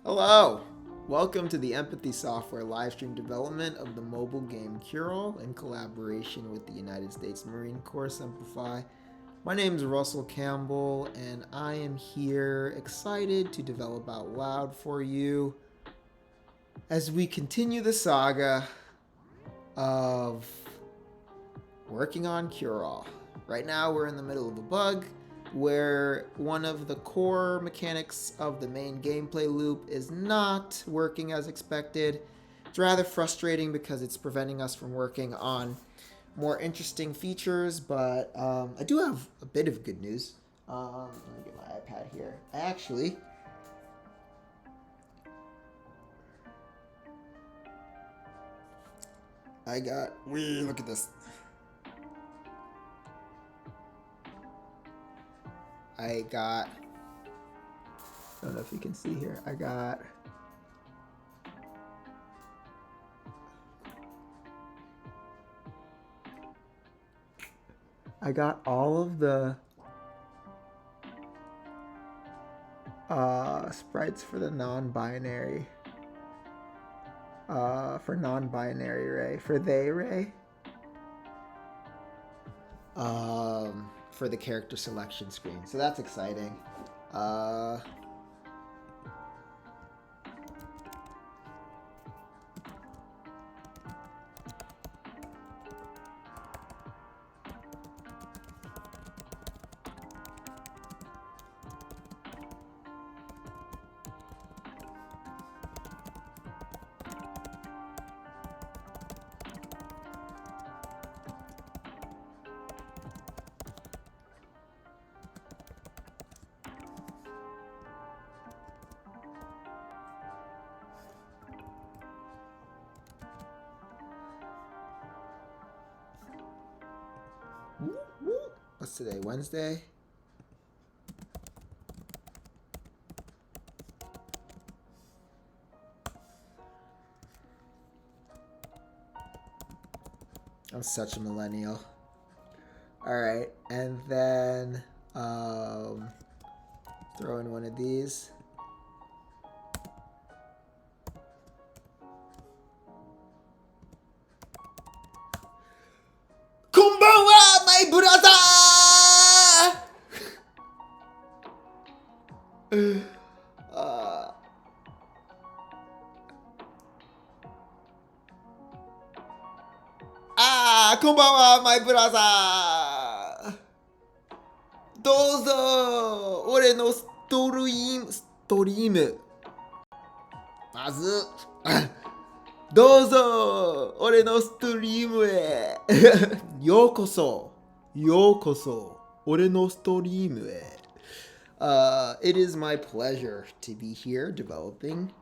Hello! Welcome to the Empathy Software livestream development of the mobile game Curl in collaboration with the United States Marine Corps Simplify. My name is Russell Campbell, and I am here excited to develop out loud for you as we continue the saga of working on Cure-All. Right now, we're in the middle of a bug where one of the core mechanics of the main gameplay loop is not working as expected. It's rather frustrating because it's preventing us from working on more interesting features, but I do have a bit of good news. Let me get my iPad here. Look at this. I don't know if you can see here. I got all of the sprites for the non-binary Ray, for they Ray, for the character selection screen. So that's exciting. What's today? Wednesday? I'm such a millennial. Alright, and then throw in one of these. Konbanwa, my brother! Konbanwa, my brother! どうぞ俺のストリームまずどうぞ俺のストリームへようこそ俺のストリームへIt is my pleasure to be here developing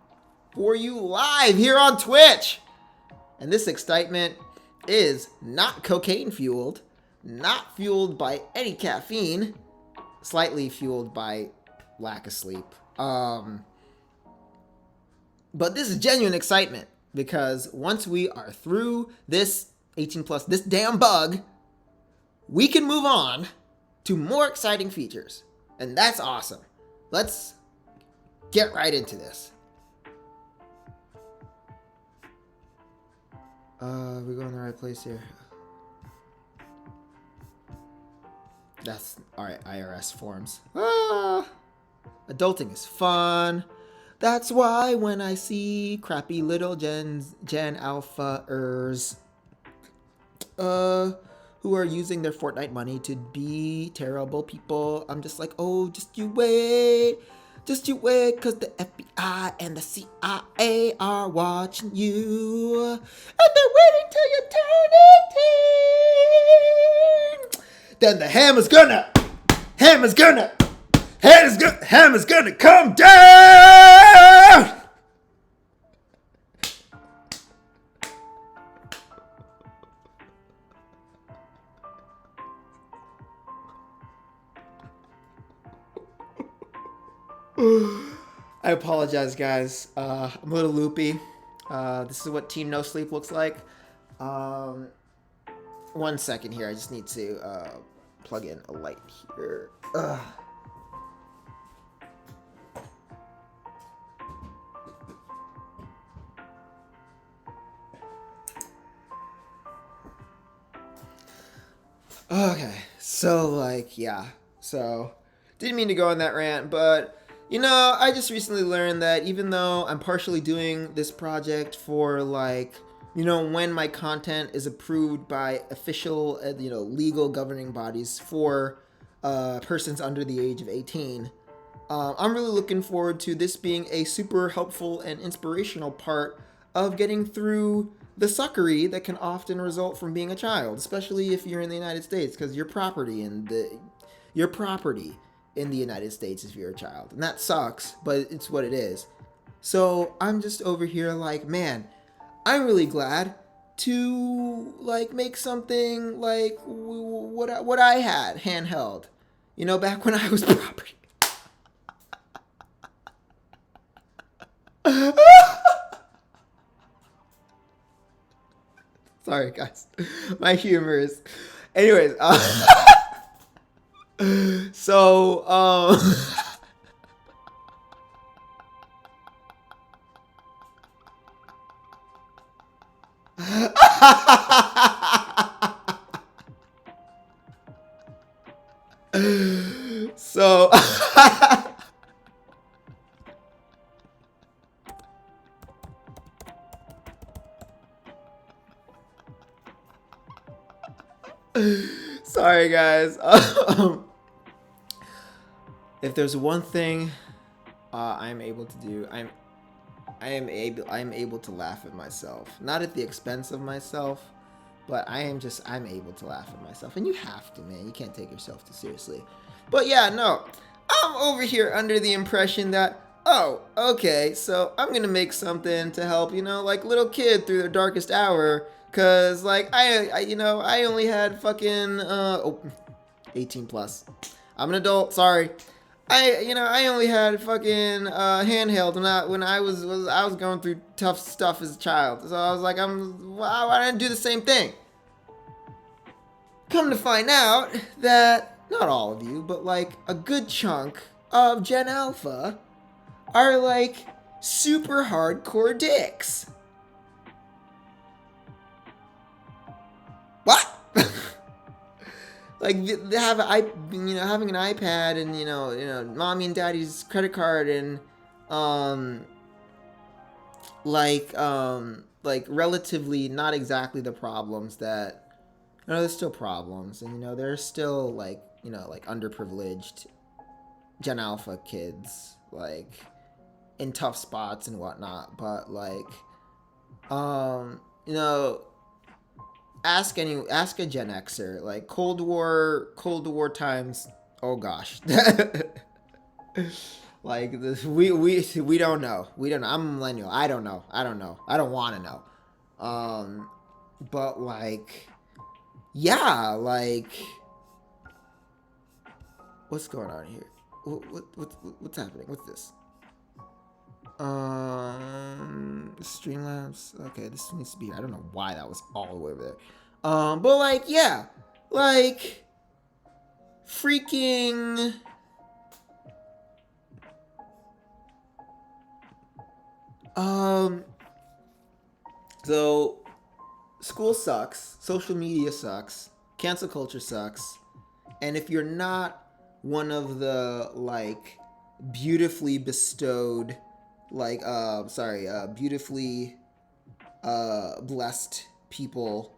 for you live here on Twitch. And this excitement is not cocaine fueled, not fueled by any caffeine, slightly fueled by lack of sleep. But this is genuine excitement because once we are through this 18 plus, this damn bug, we can move on to more exciting features. And that's awesome. Let's get right into this. We're going the right place here. That's alright, IRS forms. Adulting is fun. That's why when I see crappy little Gen Alpha-ers who are using their Fortnite money to be terrible people, I'm just like, oh, just you wait, cause the FBI and the CIA are watching you, and they're waiting till you turn 18. Then the hammer's gonna come down. I apologize, guys. I'm a little loopy. This is what Team No Sleep looks like. 1 second here. I just need to plug in a light here. Okay, so like, yeah. So, didn't mean to go on that rant, but I just recently learned that even though I'm partially doing this project for like, when my content is approved by official, legal governing bodies for persons under the age of 18, I'm really looking forward to this being a super helpful and inspirational part of getting through the suckery that can often result from being a child, especially if you're in the United States, because your property in the United States if you're a child, and that sucks, but it's what it is. So I'm just over here like, man, I'm really glad to like make something like what I had handheld, back when I was property. Sorry, guys. My humor is. Anyways, so so sorry, guys. If there's one thing I'm able to do, I am able to laugh at myself, not at the expense of myself, but I'm able to laugh at myself, and you have to, man. You can't take yourself too seriously. But yeah, no, I'm over here under the impression that, oh, okay, so I'm gonna make something to help, like little kid through their darkest hour, cause like I only had fucking 18 plus. I'm an adult. Sorry. I only had fucking handheld when I was going through tough stuff as a child. So I was like, why didn't I do the same thing? Come to find out that not all of you, but like a good chunk of Gen Alpha are like super hardcore dicks. What? Like having an iPad and mommy and daddy's credit card and like relatively not exactly the problems that there's still problems, and there's still like underprivileged Gen Alpha kids like in tough spots and whatnot, but like um you know ask a Gen Xer, like Cold War times. Oh gosh. Like this, we don't know. We don't know. I'm a millennial. I don't know. I don't know. I don't want to know. But like, yeah, like, what's going on here? What's happening? What's this? Streamlabs. Okay, this needs to be. I don't know why that was all the way over there. But like, yeah, like, freaking. Um. So, school sucks. Social media sucks. Cancel culture sucks. And if you're not one of the like beautifully bestowed, like beautifully blessed people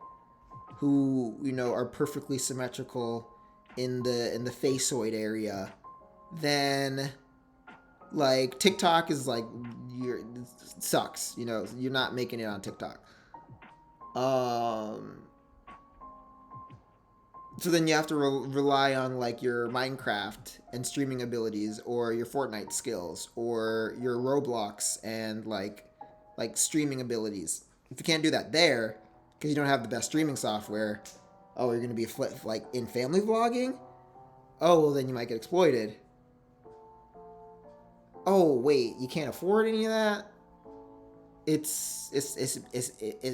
who are perfectly symmetrical in the faceoid area, then like TikTok is like you're it sucks. You're not making it on TikTok. Um, so then you have to rely on like your Minecraft and streaming abilities, or your Fortnite skills, or your Roblox and like streaming abilities. If you can't do that there because you don't have the best streaming software, oh, you're gonna be like in family vlogging. Oh, well then you might get exploited. Oh wait, you can't afford any of that. It's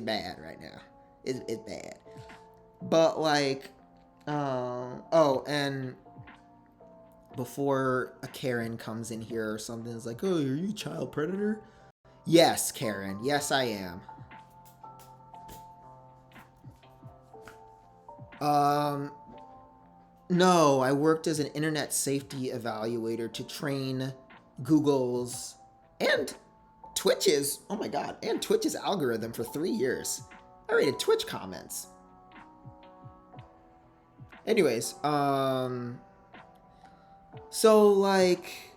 bad right now. It's bad. But like, oh, and before a Karen comes in here or something, it's like, oh, are you a child predator? Yes, Karen. Yes, I am. Um, No, I worked as an internet safety evaluator to train Google's and Twitch's, oh my god, and Twitch's algorithm for 3 years. I rated Twitch comments. Anyways, so like,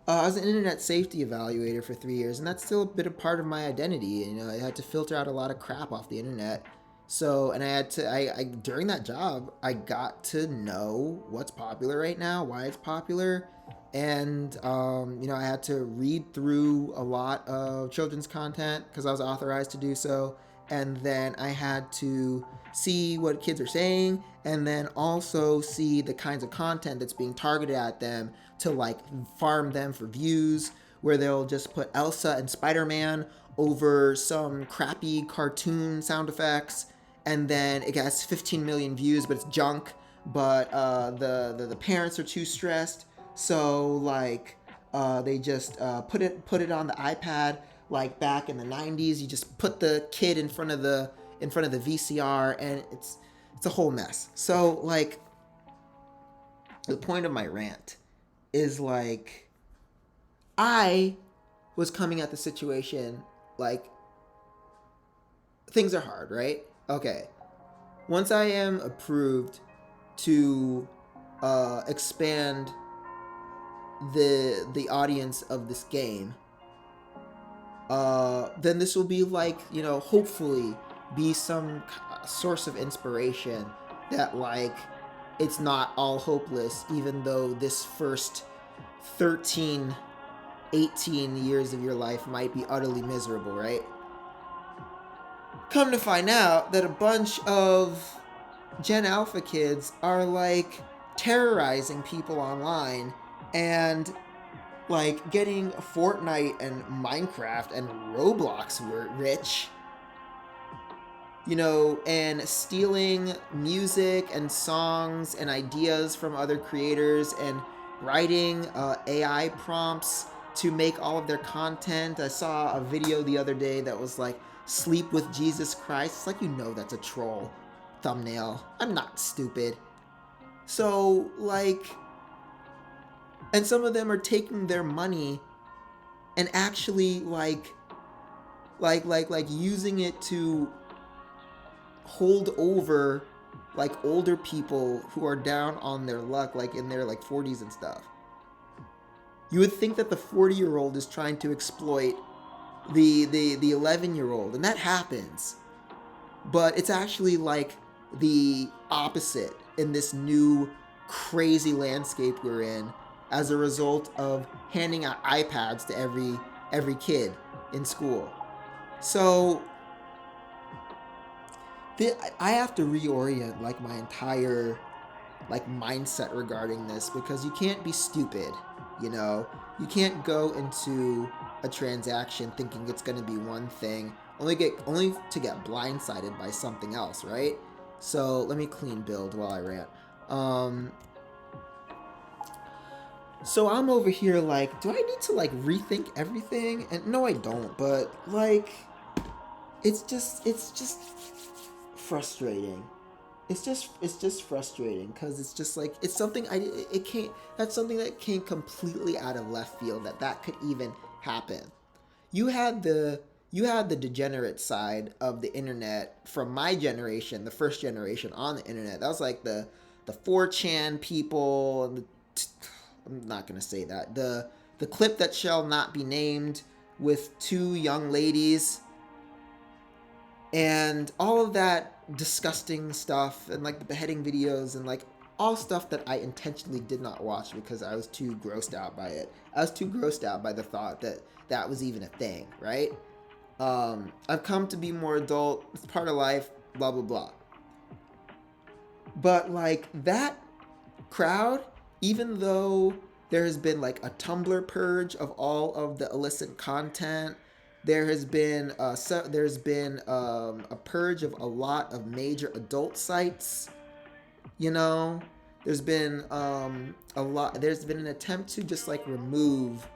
I was an internet safety evaluator for 3 years, and that's still a bit of part of my identity. You know, I had to filter out a lot of crap off the internet. So, and I had to, I during that job, I got to know what's popular right now, why it's popular, and you know, I had to read through a lot of children's content because I was authorized to do so, and then I had to see what kids are saying, and then also see the kinds of content that's being targeted at them to like farm them for views, where they'll just put Elsa and Spider-Man over some crappy cartoon sound effects, and then it gets 15 million views, but it's junk. But the parents are too stressed, so like they just put it on the iPad. Like back in the 90s, you just put the kid in front of the VCR, and it's a whole mess. So like, the point of my rant is like, I was coming at the situation like, things are hard, right? Okay, once I am approved to expand the audience of this game, then this will be like, you know, hopefully be some source of inspiration that like, it's not all hopeless, even though this first 13, 18 years of your life might be utterly miserable, right? Come to find out that a bunch of Gen Alpha kids are like terrorizing people online and like getting Fortnite and Minecraft and Roblox rich, you know, and stealing music and songs and ideas from other creators and writing AI prompts to make all of their content. I saw a video the other day that was like, sleep with Jesus Christ. It's like, you know, that's a troll thumbnail. I'm not stupid. So like, and some of them are taking their money and actually like using it to hold over like older people who are down on their luck, like in their like 40s and stuff. You would think that the 40-year-old is trying to exploit the 11-year-old, and that happens. But it's actually like the opposite in this new crazy landscape we're in, as a result of handing out iPads to every kid in school. So I have to reorient like my entire like mindset regarding this, because you can't be stupid, you know? You can't go into a transaction thinking it's going to be one thing, only to get blindsided by something else, right? So let me clean build while I rant. So I'm over here like, do I need to like rethink everything? And no, I don't, but like, it's just frustrating. It's just frustrating, because it's just like, it's something that's something that came completely out of left field, that could even happen. You had the degenerate side of the internet from my generation, the first generation on the internet. That was like the 4chan people, and I'm not gonna say that. The clip that shall not be named with two young ladies and all of that disgusting stuff, and like the beheading videos, and like all stuff that I intentionally did not watch because I was too grossed out by it. I was too grossed out by the thought that that was even a thing, right? I've come to be more adult. It's part of life, blah, blah, blah. But like that crowd, even though there has been like a Tumblr purge of all of the illicit content, there has been a purge of a lot of major adult sites. You know, there's been There's been an attempt to just like remove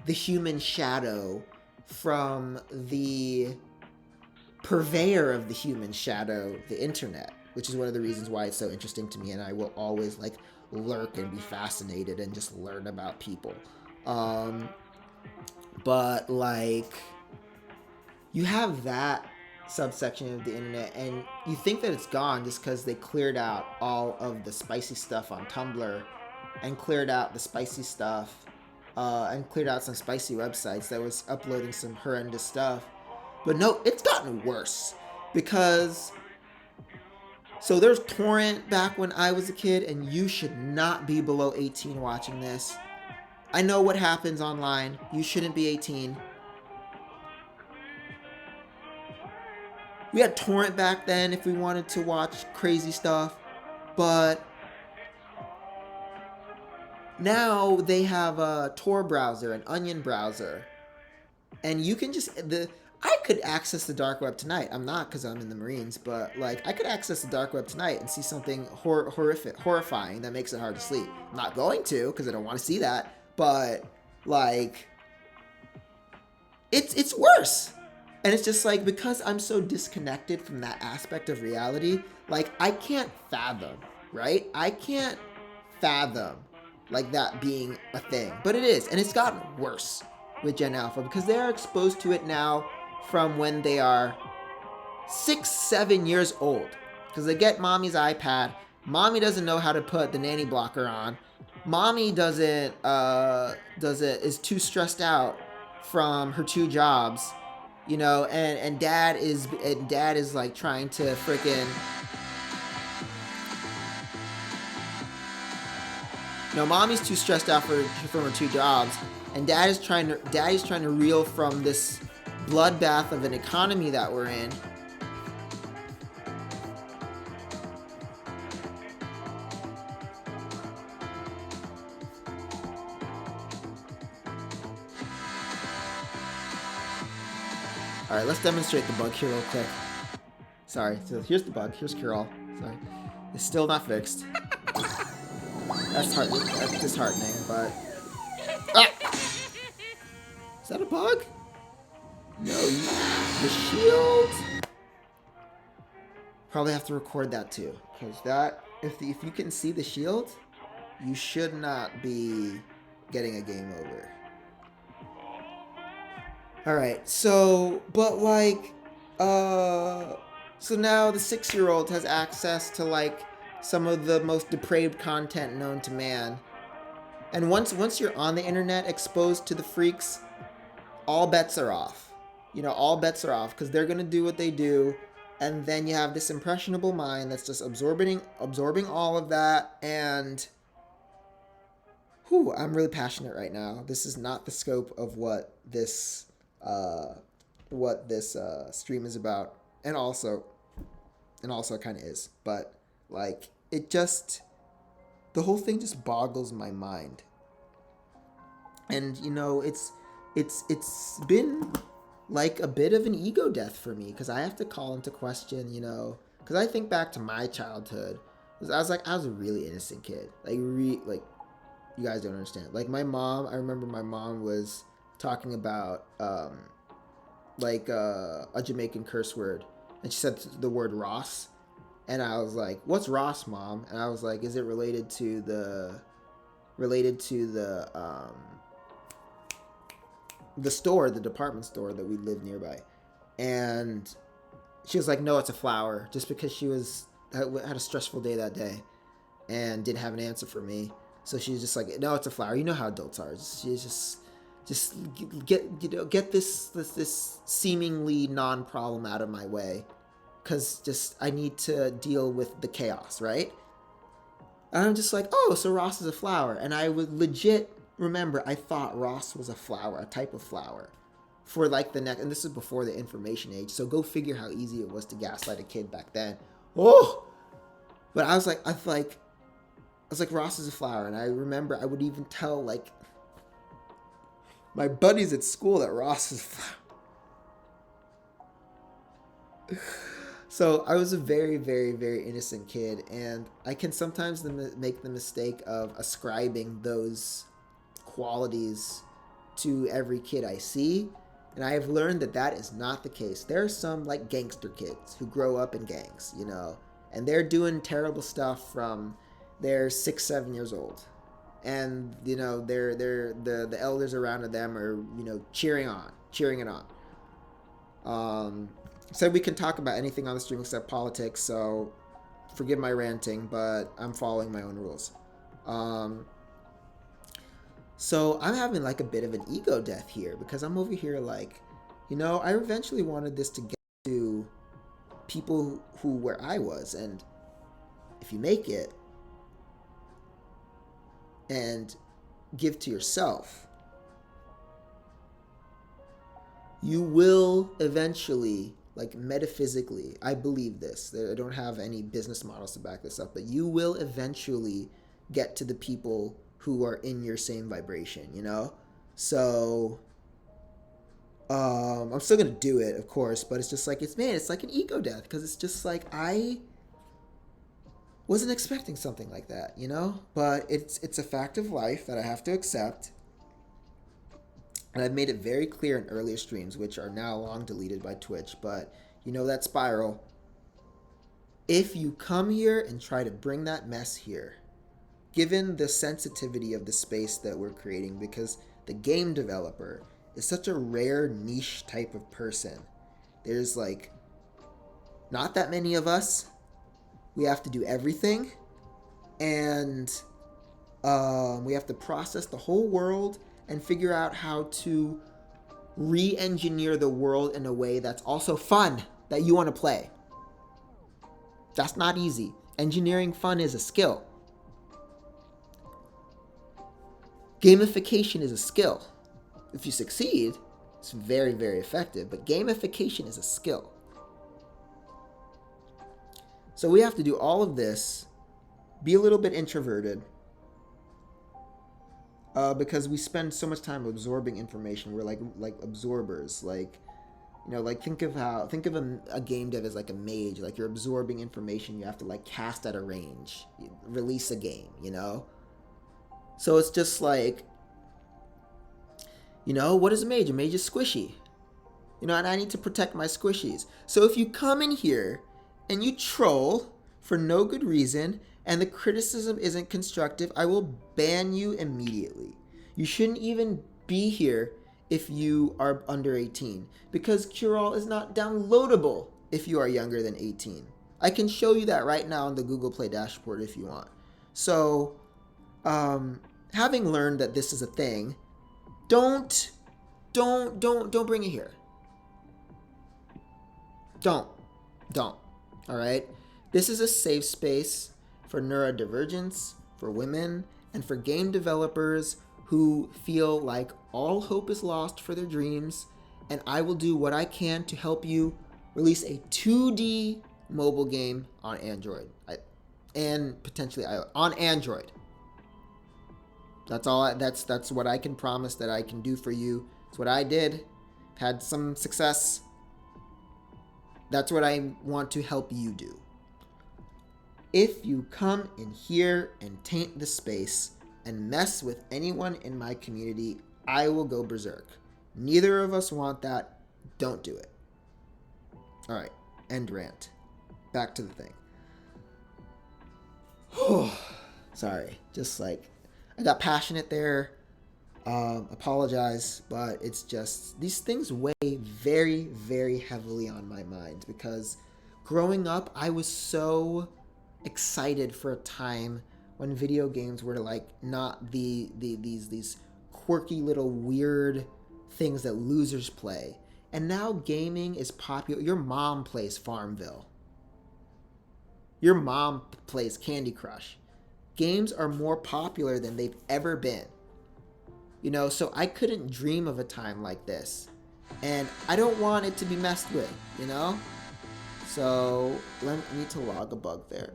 the human shadow from the purveyor of the human shadow, the internet. which is one of the reasons why it's so interesting to me, and I will always like lurk and be fascinated and just learn about people. But like, you have that subsection of the internet, and you think that it's gone just because they cleared out all of the spicy stuff on Tumblr, and cleared out the spicy stuff, and cleared out some spicy websites that was uploading some horrendous stuff. But no, it's gotten worse, because so there's torrent back when I was a kid, and you should not be below 18 watching this. I know what happens online. You shouldn't be 18. We had torrent back then if we wanted to watch crazy stuff, but now they have a Tor browser, an Onion browser, and you can just I could access the dark web tonight. I'm not, because I'm in the Marines, but like I could access the dark web tonight and see something horrifying that makes it hard to sleep. I'm not going to, because I don't want to see that, but like it's worse. And it's just like, because I'm so disconnected from that aspect of reality, like I can't fathom, right? I can't fathom like that being a thing, but it is, and it's gotten worse with Gen Alpha because they are exposed to it now from when they are 6-7 years old, because they get mommy's iPad. Mommy doesn't know how to put the nanny blocker on. Mommy is too stressed out from her 2 jobs, you know, and dad is like trying to freaking, no, mommy's too stressed out from her 2 jobs, and daddy's trying to reel from this bloodbath of an economy that we're in. All right, let's demonstrate the bug here real quick. Sorry, so here's the bug. Here's Carol. Sorry, it's still not fixed. That's disheartening, but is that a bug? No, the shield. Probably have to record that too, because that if you can see the shield, you should not be getting a game over. All right, so but like, so now the 6-year-old has access to like some of the most depraved content known to man, and once you're on the internet exposed to the freaks, all bets are off. You know, all bets are off, because they're gonna do what they do, and then you have this impressionable mind that's just absorbing all of that. And I'm really passionate right now. This is not the scope of what this stream is about, and also kind of is, but like the whole thing just boggles my mind. And you know, it's been like a bit of an ego death for me, because I have to call into question, you know, because I think back to my childhood. I was a really innocent kid, like like you guys don't understand. Like my mom, I remember my mom was talking about like a Jamaican curse word, and she said the word Ross, and I was like, "What's Ross, Mom?" And I was like, "Is it related to the store, the department store that we lived nearby?" And she was like, "No, it's a flower," just because she had a stressful day that day and didn't have an answer for me. So she's just like, "No, it's a flower." You know how adults are. She's just get this seemingly non-problem out of my way, because just I need to deal with the chaos, right? And I'm just like, "Oh, so Ross is a flower." And I would legit remember, I thought Ross was a flower, a type of flower, for like the next, and this is before the information age, so go figure how easy it was to gaslight a kid back then. Oh, but I was like, Ross is a flower, and I remember I would even tell like my buddies at school that Ross is a flower. So I was a very, very, very innocent kid, and I can sometimes make the mistake of ascribing those qualities to every kid I see, and I have learned that is not the case. There are some like gangster kids who grow up in gangs, you know, and they're doing terrible stuff from they're 6, 7 years old, and they're the elders around them are cheering it on. So we can talk about anything on the stream except politics. So forgive my ranting, but I'm following my own rules. So I'm having like a bit of an ego death here because I'm over here like, I eventually wanted this to get to people who where I was, and if you make it and give to yourself, you will eventually, like metaphysically, I believe this. I don't have any business models to back this up, but you will eventually get to the people who are in your same vibration, So I'm still gonna do it, of course, but it's just like it's like an ego death because it's just like I wasn't expecting something like that, But it's a fact of life that I have to accept. And I've made it very clear in earlier streams, which are now long deleted by Twitch, but that spiral. If you come here and try to bring that mess here, given the sensitivity of the space that we're creating, because the game developer is such a rare niche type of person. There's like not that many of us. We have to do everything, and we have to process the whole world and figure out how to re-engineer the world in a way that's also fun, that you want to play. That's not easy. Engineering fun is a skill. Gamification is a skill. If you succeed, it's very, very effective, but gamification is a skill. So we have to do all of this, be a little bit introverted, because we spend so much time absorbing information. We're like absorbers. Like think of a game dev as like a mage. Like you're absorbing information. You have to like cast at a range, release a game. So it's just like, what is a mage? A mage is squishy. And I need to protect my squishies. So if you come in here and you troll for no good reason, and the criticism isn't constructive, I will ban you immediately. You shouldn't even be here if you are under 18, because Curol is not downloadable if you are younger than 18. I can show you that right now on the Google Play dashboard if you want. So, having learned that this is a thing, don't bring it here. Don't. All right? This is a safe space for neurodivergence, for women, and for game developers who feel like all hope is lost for their dreams, and I will do what I can to help you release a 2D mobile game on Android, and potentially on Android. That's all. That's what I can promise that I can do for you. It's what I did. Had some success. That's what I want to help you do. If you come in here and taint the space and mess with anyone in my community, I will go berserk. Neither of us want that. Don't do it. All right, end rant. Back to the thing. Sorry, just like I got passionate there. Apologize, but it's just these things weigh very, very heavily on my mind because growing up, I was so excited for a time when video games were like not these quirky little weird things that losers play. And now gaming is popular. Your mom plays Farmville. Your mom plays Candy Crush. Games are more popular than they've ever been. So I couldn't dream of a time like this. And I don't want it to be messed with, So let me need to log a bug there.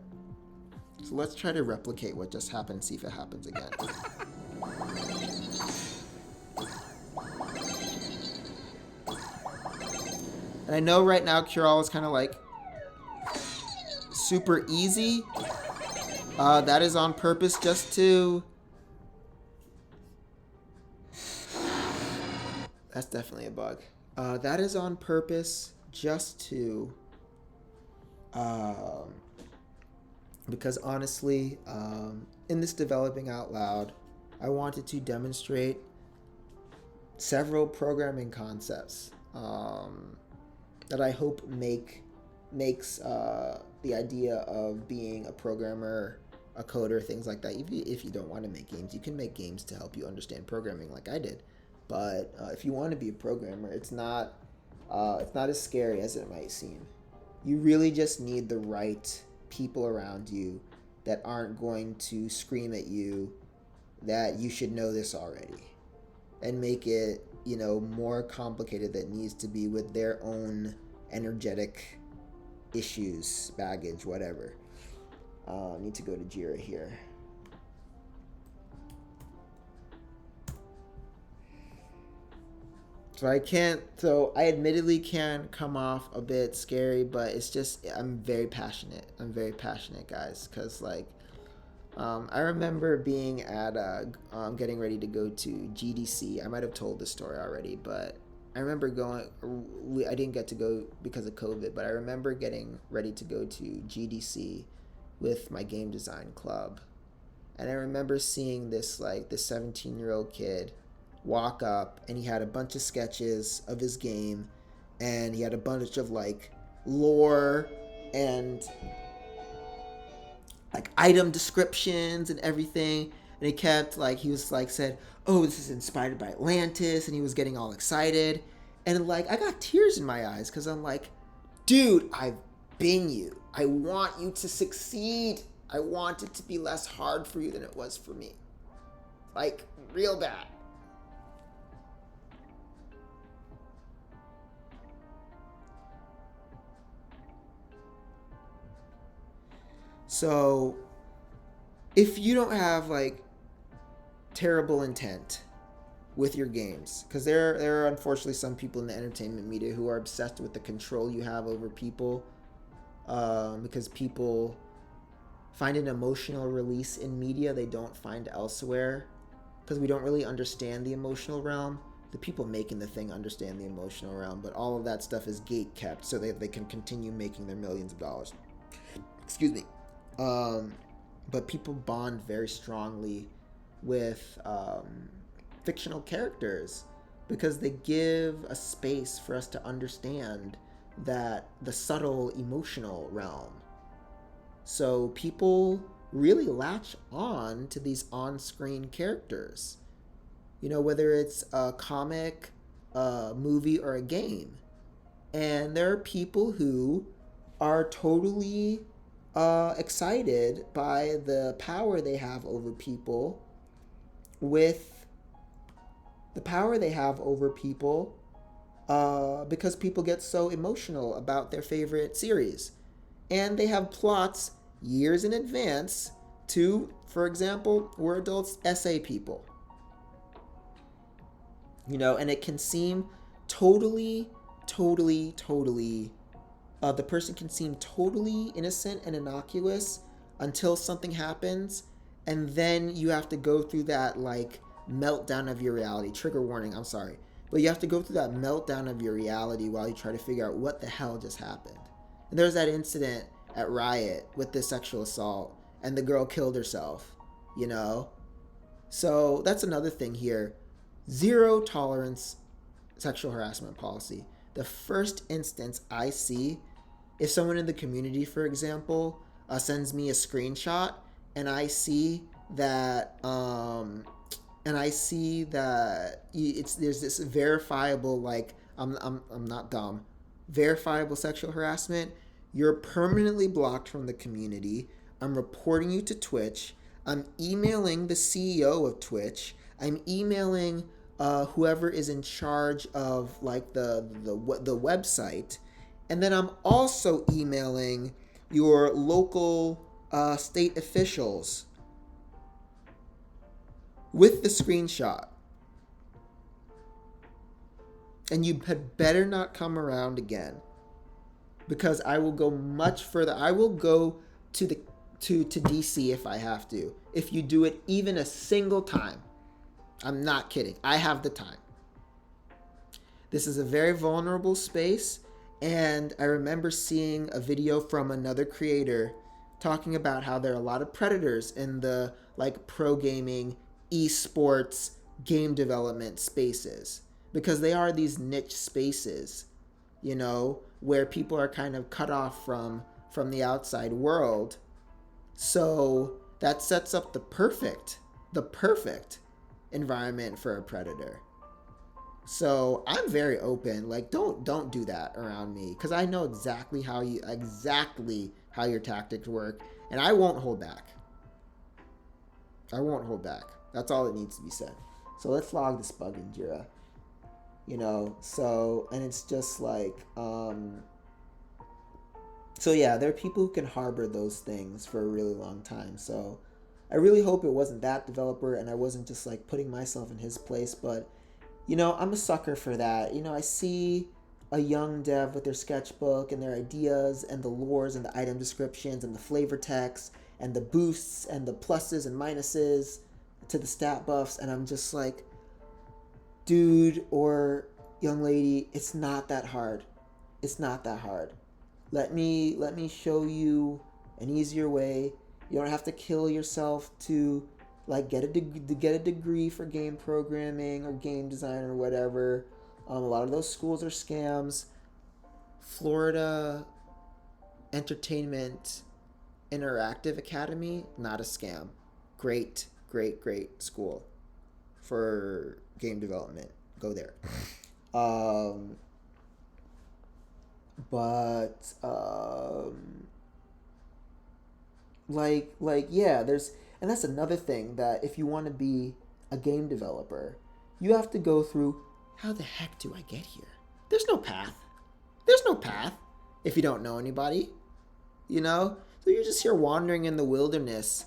So let's try to replicate what just happened and see if it happens again. And I know right now Curol is kind of like super easy. That is on purpose just to... That's definitely a bug. That is on purpose just to because honestly, in this developing out loud, I wanted to demonstrate several programming concepts that I hope makes the idea of being a programmer, a coder, things like that. If you don't want to make games, you can make games to help you understand programming, like I did. But if you want to be a programmer, it's not as scary as it might seem. You really just need the right people around you that aren't going to scream at you that you should know this already and make it, more complicated than it needs to be with their own energetic issues, baggage, whatever. I need to go to Jira here. So I admittedly can come off a bit scary, but it's just, I'm very passionate. I'm very passionate, guys, because I remember being at getting ready to go to GDC. I might have told this story already, but I remember going. I didn't get to go because of COVID, but I remember getting ready to go to GDC with my game design club, and I remember seeing this 17-year-old kid walk up, and he had a bunch of sketches of his game, and he had a bunch of lore and item descriptions and everything, and he kept said, oh, this is inspired by Atlantis, and he was getting all excited, and I got tears in my eyes because I'm like, dude, I've been you. I want you to succeed. I want it to be less hard for you than it was for me, real bad. So if you don't have terrible intent with your games, because there are unfortunately some people in the entertainment media who are obsessed with the control you have over people, because people find an emotional release in media they don't find elsewhere, because we don't really understand the emotional realm. The people making the thing understand the emotional realm, but all of that stuff is gate kept so they can continue making their millions of dollars. Excuse me. But people bond very strongly with fictional characters because they give a space for us to understand that the subtle emotional realm. So people really latch on to these on-screen characters, whether it's a comic, a movie, or a game. And there are people who are totally excited by the power they have over people because people get so emotional about their favorite series, and they have plots years in advance to, for example, we're adults essay people, and it can seem totally the person can seem totally innocent and innocuous until something happens, and then you have to go through that meltdown of your reality. Trigger warning, I'm sorry. But you have to go through that meltdown of your reality while you try to figure out what the hell just happened. And there's that incident at Riot with the sexual assault, and the girl killed herself, So that's another thing here. Zero tolerance sexual harassment policy. The first instance I see, if someone in the community, for example, sends me a screenshot and I see that there's this verifiable I'm not dumb, verifiable sexual harassment, you're permanently blocked from the community. I'm reporting you to Twitch. I'm emailing the CEO of Twitch. I'm emailing whoever is in charge of the website, and then I'm also emailing your local state officials with the screenshot. And you had better not come around again, because I will go much further. I will go to DC if I have to. If you do it even a single time. I'm not kidding. I have the time. This is a very vulnerable space, and I remember seeing a video from another creator talking about how there are a lot of predators in the like pro gaming, esports, game development spaces because they are these niche spaces, you know, where people are kind of cut off from the outside world. So that sets up the perfect environment for a predator. So I'm very open. Like don't do that around me because I know exactly how your tactics work, and I won't hold back. I won't hold back. That's all that needs to be said. So let's log this bug in Jira. You know, so and it's just like so yeah, there are people who can harbor those things for a really long time. So I really hope it wasn't that developer and I wasn't just like putting myself in his place, but you know, I'm a sucker for that. You know, I see a young dev with their sketchbook and their ideas and the lores and the item descriptions and the flavor text and the boosts and the pluses and minuses to the stat buffs, and I'm just like, dude or young lady, it's not that hard. It's not that hard. Let me show you an easier way. You don't have to kill yourself to like get a degree for game programming or game design or whatever. A lot of those schools are scams. Florida Entertainment Interactive Academy, not a scam. Great school for game development. Go there. Um, but like yeah, there's and that's another thing that if you want to be a game developer, you have to go through how the heck do I get here? There's no path. There's no path if you don't know anybody, you know? So you're just here wandering in the wilderness,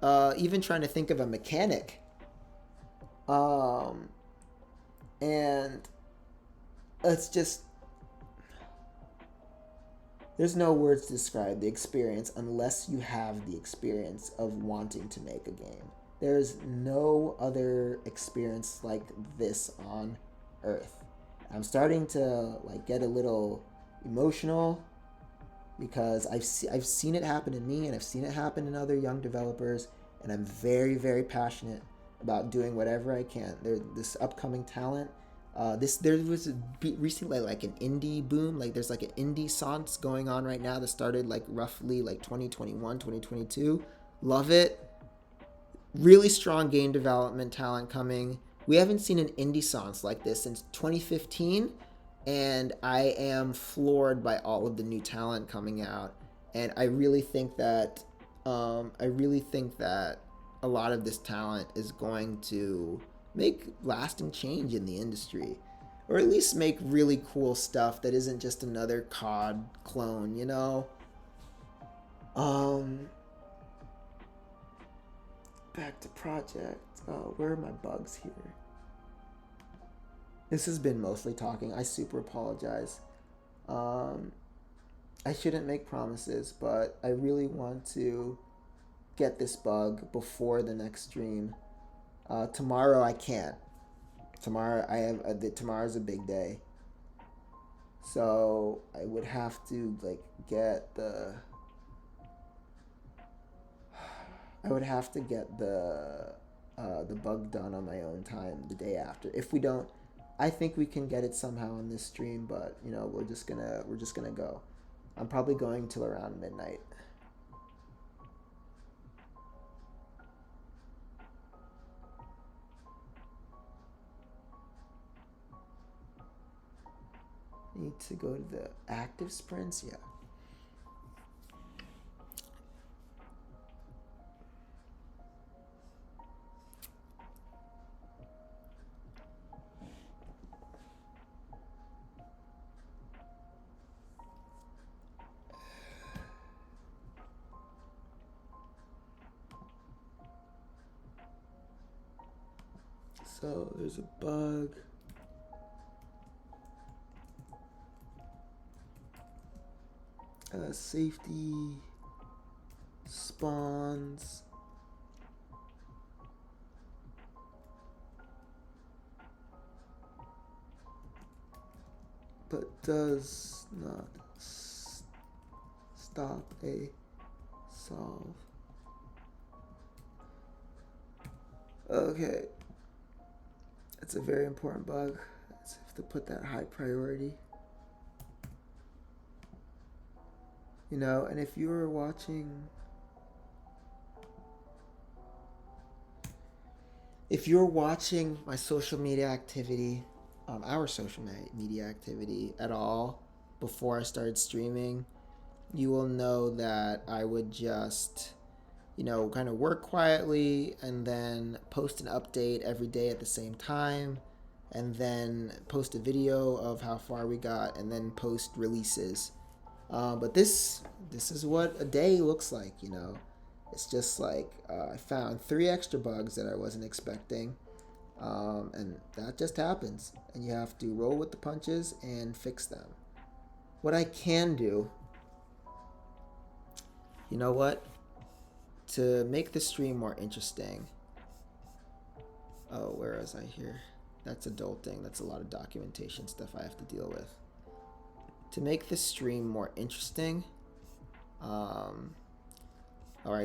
even trying to think of a mechanic. Um, and it's just there's no words to describe the experience unless you have the experience of wanting to make a game. There's no other experience like this on Earth. I'm starting to like get a little emotional because I've seen it happen in me and I've seen it happen in other young developers, and I'm very passionate about doing whatever I can. This upcoming talent. There was recently like an indie boom. Like there's like an indie sans going on right now that started like roughly like 2021, 2022. Love it. Really strong game development talent coming. We haven't seen an indie sans like this since 2015, and I am floored by all of the new talent coming out. And I really think that a lot of this talent is going to make lasting change in the industry, or at least make really cool stuff that isn't just another COD clone, you know. Back to project. Where are my bugs here? This has been mostly talking. I super apologize. I shouldn't make promises, but I really want to get this bug before the next stream. Tomorrow I can't. Tomorrow I have tomorrow's a big day, so I would have to like get the. I would have to get the bug done on my own time the day after. If we don't, I think we can get it somehow on this stream, but you know we're just gonna go. I'm probably going till around midnight. Need to go to the active sprints, yeah. So there's a bug. Safety spawns. But does not stop a solve. Okay. It's a very important bug. I have to put that high priority. You know, and if you were watching... If you're watching my social media activity, our social media activity at all before I started streaming, you will know that I would just, you know, kind of work quietly and then post an update every day at the same time, and then post a video of how far we got, and then post releases. But this is what a day looks like, you know. It's just like I found 3 extra bugs that I wasn't expecting, and that just happens, and you have to roll with the punches and fix them. What I can do, you know what, to make the stream more interesting. Oh, where was I here? That's adulting. That's a lot of documentation stuff I have to deal with. To make the stream more interesting, alright,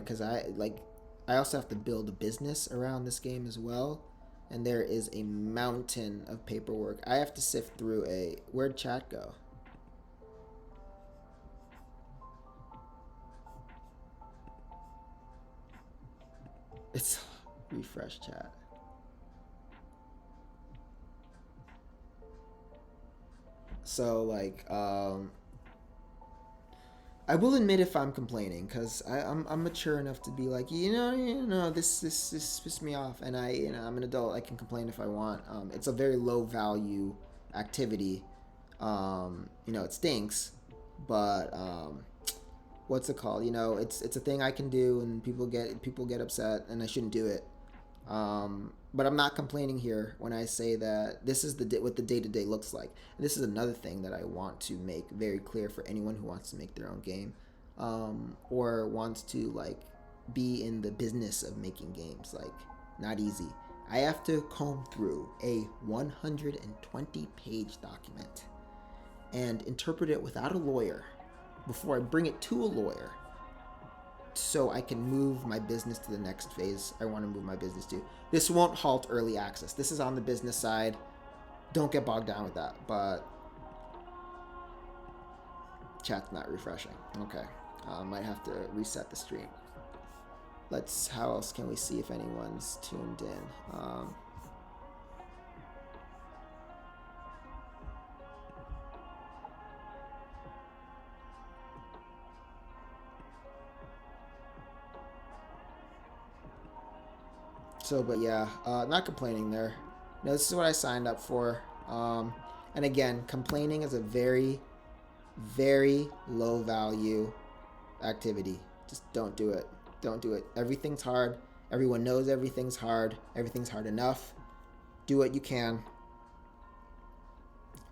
because I also have to build a business around this game as well, and there is a mountain of paperwork I have to sift through. Where'd chat go? It's refresh chat. So like I will admit if I'm complaining, because I'm mature enough to be like, you know, this pissed me off, and I'm an adult. I can complain if I want. It's a very low value activity. You know, it stinks, but what's it called? You know, it's a thing I can do, and people get upset, and I shouldn't do it. But I'm not complaining here when I say that this is what the day-to-day looks like. And this is another thing that I want to make very clear for anyone who wants to make their own game, or wants to like be in the business of making games. Like, not easy. I have to comb through a 120-page document and interpret it without a lawyer before I bring it to a lawyer, so I can move my business to the next phase I want to move my business to. This won't halt early access. This is on the business side. Don't get bogged down with that. But chat's not refreshing. Okay. Might have to reset the stream. How else can we see if anyone's tuned in? But yeah, not complaining there. No, this is what I signed up for. And again, complaining is a very, very low value activity. Just don't do it. Don't do it. Everything's hard. Everyone knows everything's hard. Everything's hard enough. Do what you can.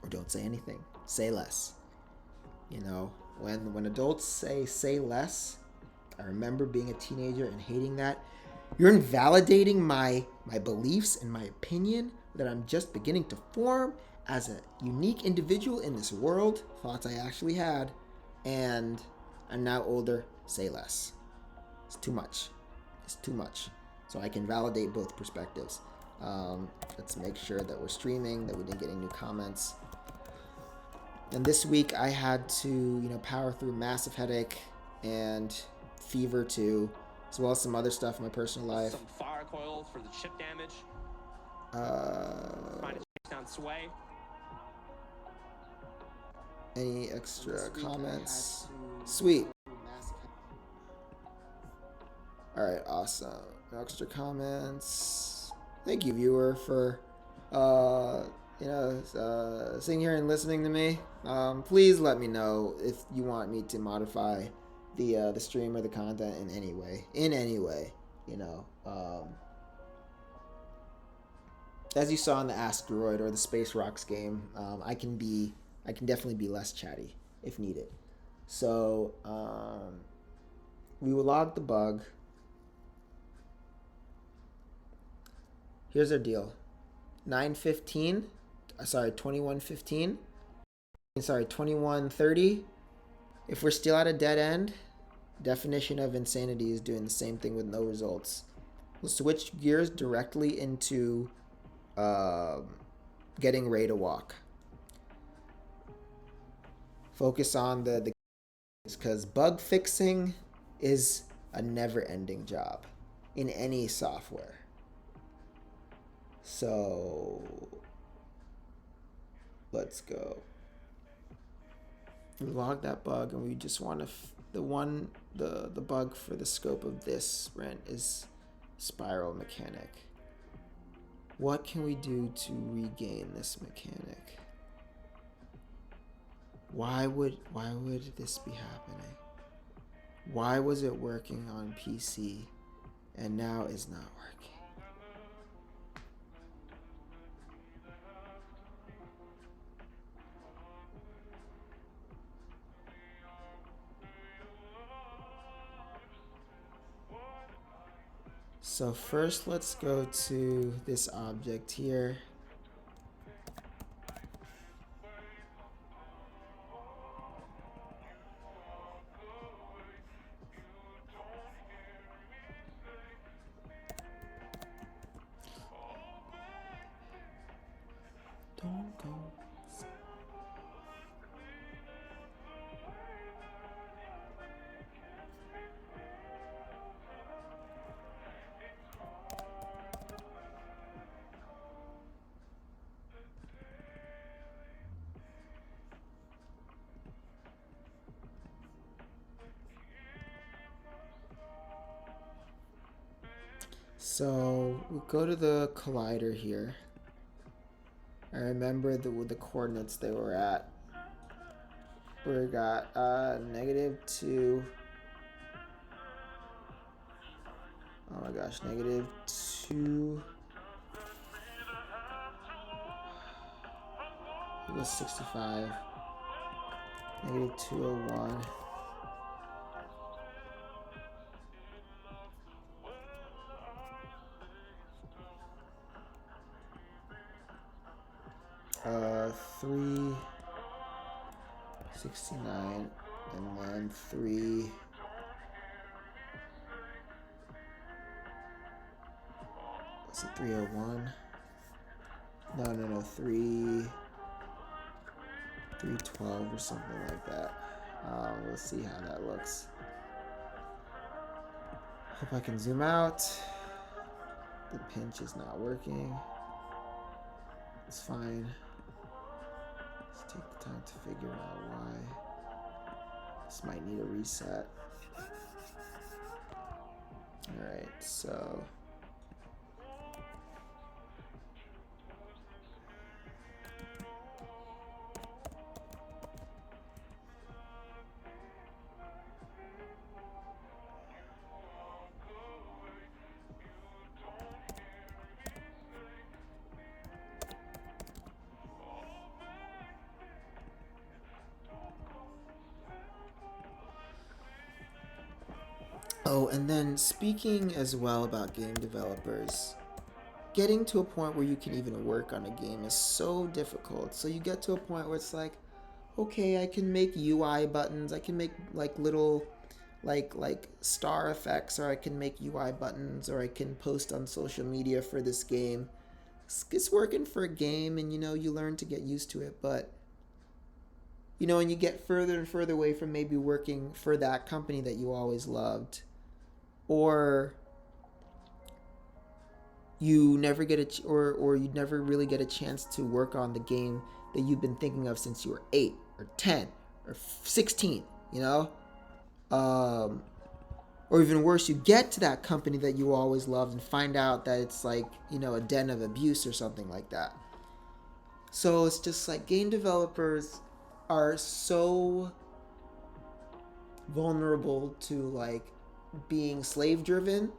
Or don't say anything. Say less. You know, when adults say less, I remember being a teenager and hating that. You're invalidating my beliefs and my opinion that I'm just beginning to form as a unique individual in this world, thoughts I actually had, and I'm now older. Say less. It's too much. It's too much. So I can validate both perspectives. Let's make sure that we're streaming, that we didn't get any new comments. And this week I had to, power through massive headache and fever too, as well as some other stuff in my personal life. Some fire coils for the chip damage. Trying to chase down Sway. Any extra comments? Sweet. All right, awesome. No extra comments. Thank you, viewer, for sitting here and listening to me. Please let me know if you want me to modify the stream or the content in any way. As you saw in the Asteroid or the Space Rocks game, I can definitely be less chatty if needed. So we will log the bug. Here's our deal. 21:30. If we're still at a dead end, Definition of insanity is doing the same thing with no results. We'll switch gears directly into getting Ray to walk. Focus on the because bug fixing is a never-ending job in any software. So let's go. We log that bug, and we just want to the bug for the scope of this rent is spiral mechanic. What can we do to regain this mechanic? Why would this be happening? Why was it working on PC and now is not working? So first, let's go to this object here. Don't go. So we go to the collider here. I remember the coordinates they were at. We got -2. Oh my gosh, -2. It was 65. -201. Three 69 and then 3 was it 301? No 312 or something like that. We'll see how that looks. Hope I can zoom out. The pinch is not working. It's fine. Let's take the time to figure out why. This might need a reset. Alright, so oh, and then speaking as well about game developers, getting to a point where you can even work on a game is so difficult. So you get to a point where it's like, okay, I can make UI buttons, I can make like little like star effects, or I can make UI buttons, or I can post on social media for this game. It's working for a game, and you learn to get used to it, but and you get further and further away from maybe working for that company that you always loved, or you never get or you never really get a chance to work on the game that you've been thinking of since you were 8 or 10 or 16, or even worse, you get to that company that you always loved and find out that it's like, a den of abuse or something like that. So it's just like game developers are so vulnerable to like being slave driven,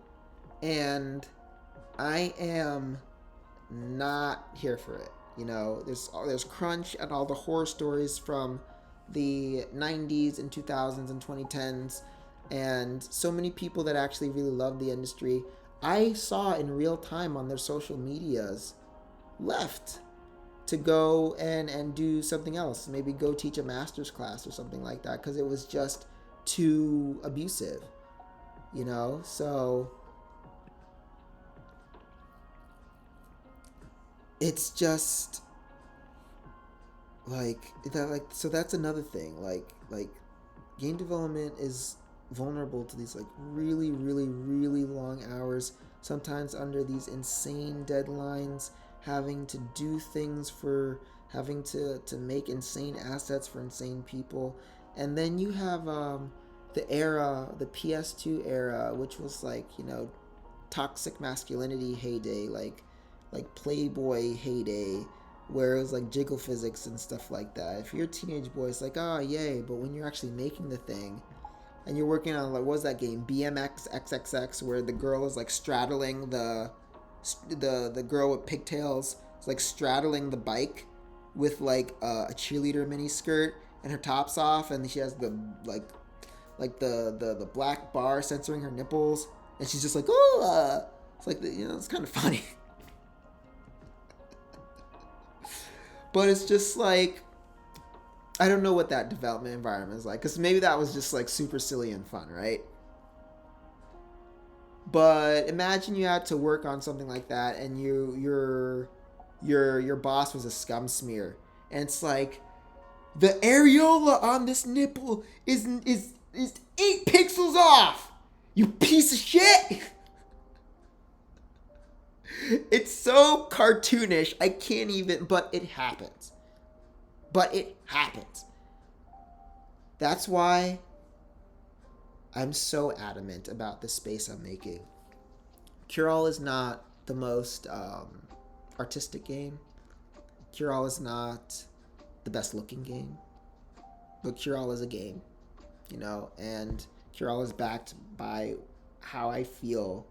and I am not here for it. There's crunch and all the horror stories from the 90s and 2000s and 2010s, and so many people that actually really love the industry, I saw in real time on their social medias, left to go and do something else, maybe go teach a master's class or something like that, because it was just too abusive, you know? So it's just like that, like, so that's another thing. Like game development is vulnerable to these like really, really, really long hours, sometimes under these insane deadlines, having to do things for having to make insane assets for insane people. And then you have the era, the PS2 era, which was like, you know, toxic masculinity heyday, like Playboy heyday, where it was like jiggle physics and stuff like that. If you're a teenage boy, it's like, oh yay, but when you're actually making the thing and you're working on, like, what was that game, BMX XXX, where the girl is like straddling the girl with pigtails is like straddling the bike with like a cheerleader mini skirt and her top's off, and she has the the black bar censoring her nipples, and she's just like, oh, it's like, you know, it's kind of funny. But it's just like, I don't know what that development environment is like, because maybe that was just like super silly and fun, right? But imagine you had to work on something like that, and your boss was a scum smear, and it's like, the areola on this nipple is 8 pixels off. You piece of shit. It's so cartoonish. I can't even. But it happens. That's why I'm so adamant about the space I'm making. Cure-All is not the most artistic game. Cure-All is not the best looking game. But Cure-All is a game, you know, and Cure-All is backed by how I feel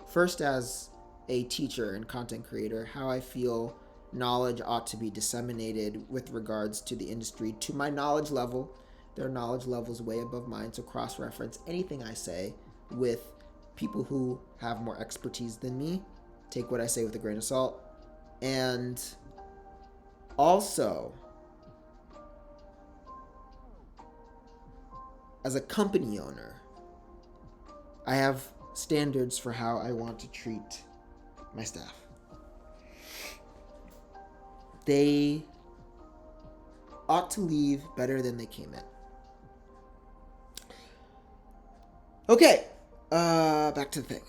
first as a teacher and content creator, how I feel knowledge ought to be disseminated with regards to the industry to my knowledge level. Their knowledge level is way above mine, so cross-reference anything I say with people who have more expertise than me. Take what I say with a grain of salt. And also, as a company owner, I have standards for how I want to treat my staff. They ought to leave better than they came in. Okay, back to the thing.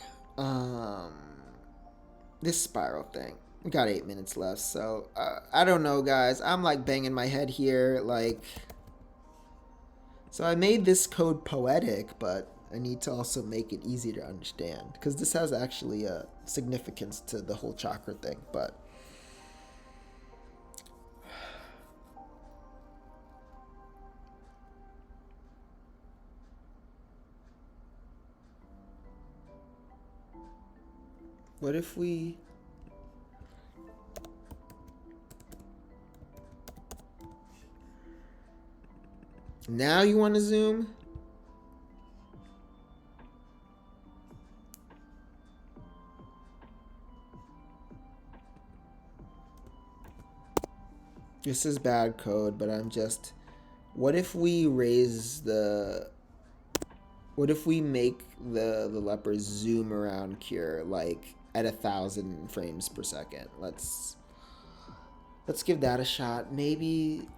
This spiral thing. We got 8 minutes left, so I don't know, guys. I'm like banging my head here, like. So I made this code poetic, but I need to also make it easy to understand, because this has actually a significance to the whole chakra thing, but what if we now you want to zoom? This is bad code, but I'm just, what if we raise the, what if we make the lepers zoom around Cure like at 1,000 frames per second? Let's give that a shot. Maybe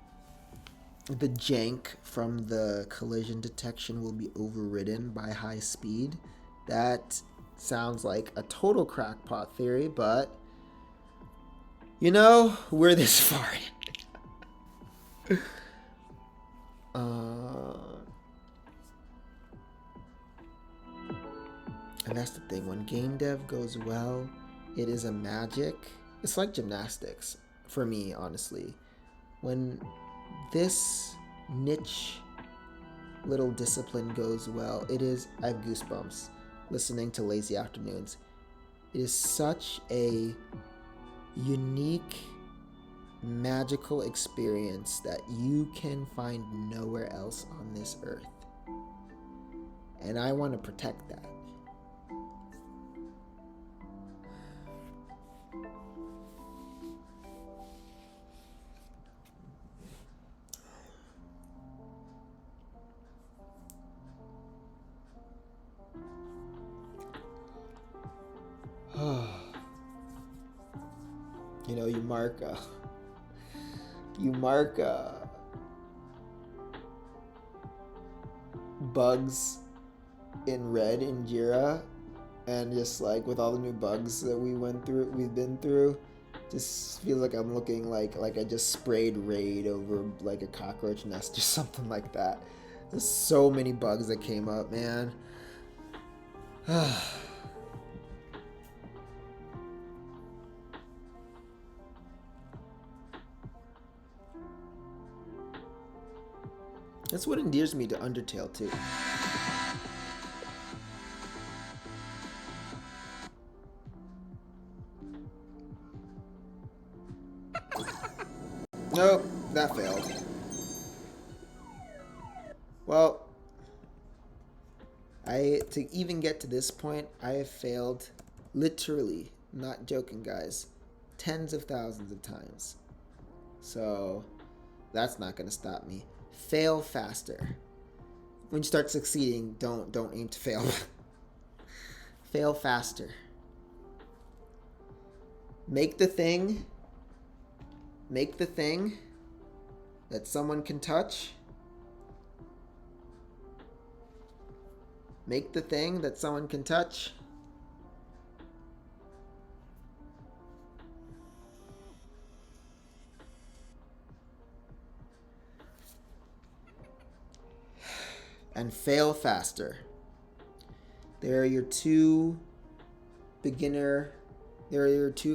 the jank from the collision detection will be overridden by high speed. That sounds like a total crackpot theory, but you know, we're this far in. And that's the thing, when game dev goes well, it is a magic. It's like gymnastics for me, honestly. When this niche little discipline goes well, it is, I have goosebumps listening to Lazy Afternoons. It is such a unique, magical experience that you can find nowhere else on this earth. And I want to protect that. You know, you mark bugs in red in Jira, and just like with all the new bugs that we've been through, just feels like I'm looking like I just sprayed Raid over like a cockroach nest or something like that. There's so many bugs that came up, man. That's what endears me to Undertale too. Nope, that failed. Well, to even get to this point, I have failed literally, not joking guys, tens of thousands of times. So that's not going to stop me. Fail faster. When you start succeeding, don't aim to fail. Fail faster. Make the thing that someone can touch. Make the thing that someone can touch. And fail faster. There are your two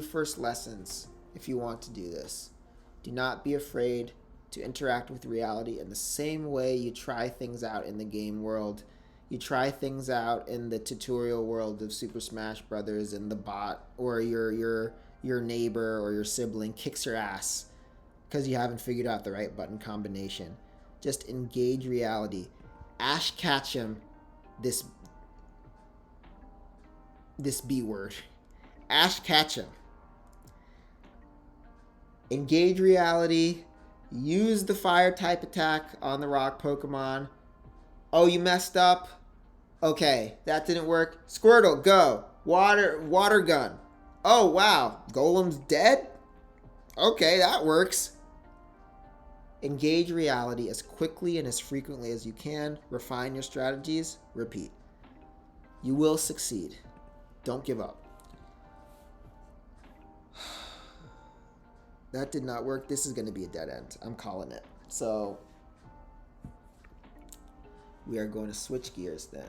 first lessons if you want to do this. Do not be afraid to interact with reality in the same way you try things out in the game world. You try things out in the tutorial world of Super Smash Brothers, and the bot or your neighbor or your sibling kicks your ass because you haven't figured out the right button combination. Just engage reality. Ash Ketchum, this B word. Ash Ketchum. Engage reality. Use the fire type attack on the rock Pokemon. Oh, you messed up? Okay, that didn't work. Squirtle, go. Water gun. Oh, wow. Golem's dead? Okay, that works. Engage reality as quickly and as frequently as you can. Refine your strategies. Repeat. You will succeed. Don't give up. That did not work. This is going to be a dead end. I'm calling it. So we are going to switch gears then.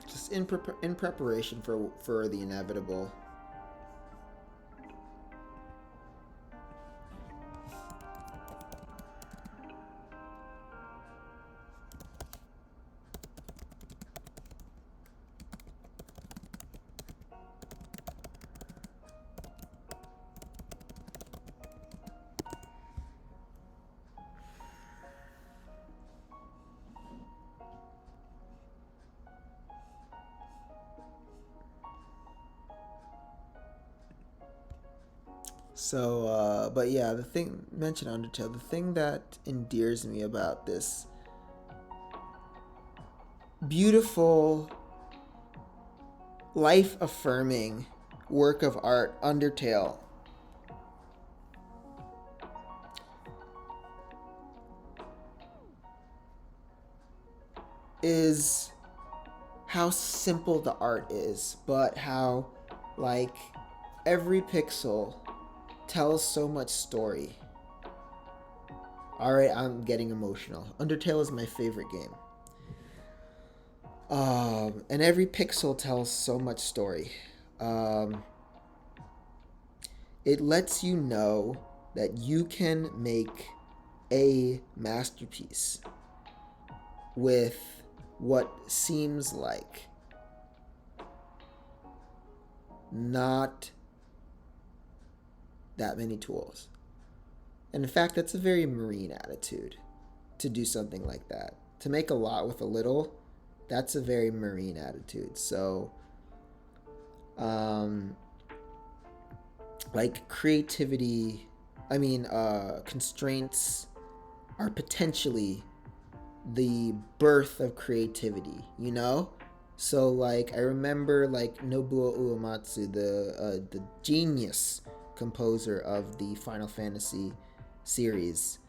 Just in preparation for the inevitable. So, but yeah, the thing mentioned Undertale, the thing that endears me about this beautiful, life-affirming work of art, Undertale, is how simple the art is, but how, like, every pixel tells so much story. Alright, I'm getting emotional. Undertale is my favorite game. And every pixel tells so much story. It lets you know that you can make a masterpiece with what seems like not that many tools. And in fact, that's a very Marine attitude to do something like that. To make a lot with a little, that's a very Marine attitude. So um, like creativity, constraints are potentially the birth of creativity, you know? So like I remember like Nobuo Uematsu, the genius composer of the Final Fantasy series.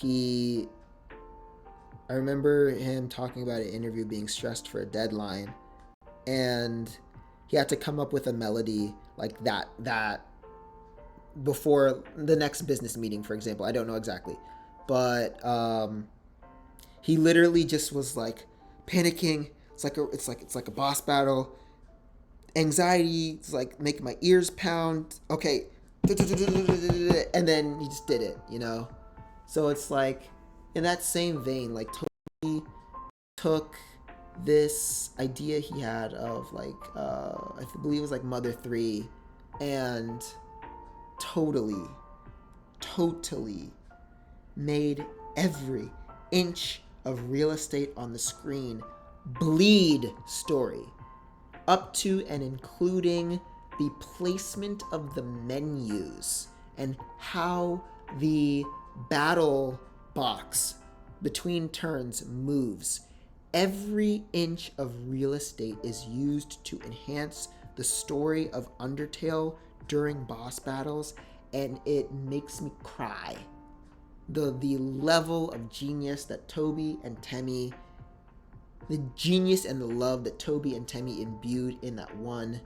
I remember him talking about an interview being stressed for a deadline, and he had to come up with a melody like that before the next business meeting, for example. I don't know exactly, but he literally just was like panicking. It's like a boss battle. Anxiety. It's like making my ears pound. Okay, and then he just did it. So it's like in that same vein, like Toby took this idea he had of like I believe it was like Mother 3, and totally made every inch of real estate on the screen bleed story, up to and including the placement of the menus and how the battle box between turns moves. Every inch of real estate is used to enhance the story of Undertale during boss battles, and it makes me cry. The level of genius that Toby and Temmie, the genius and the love that Toby and Temmie imbued in that one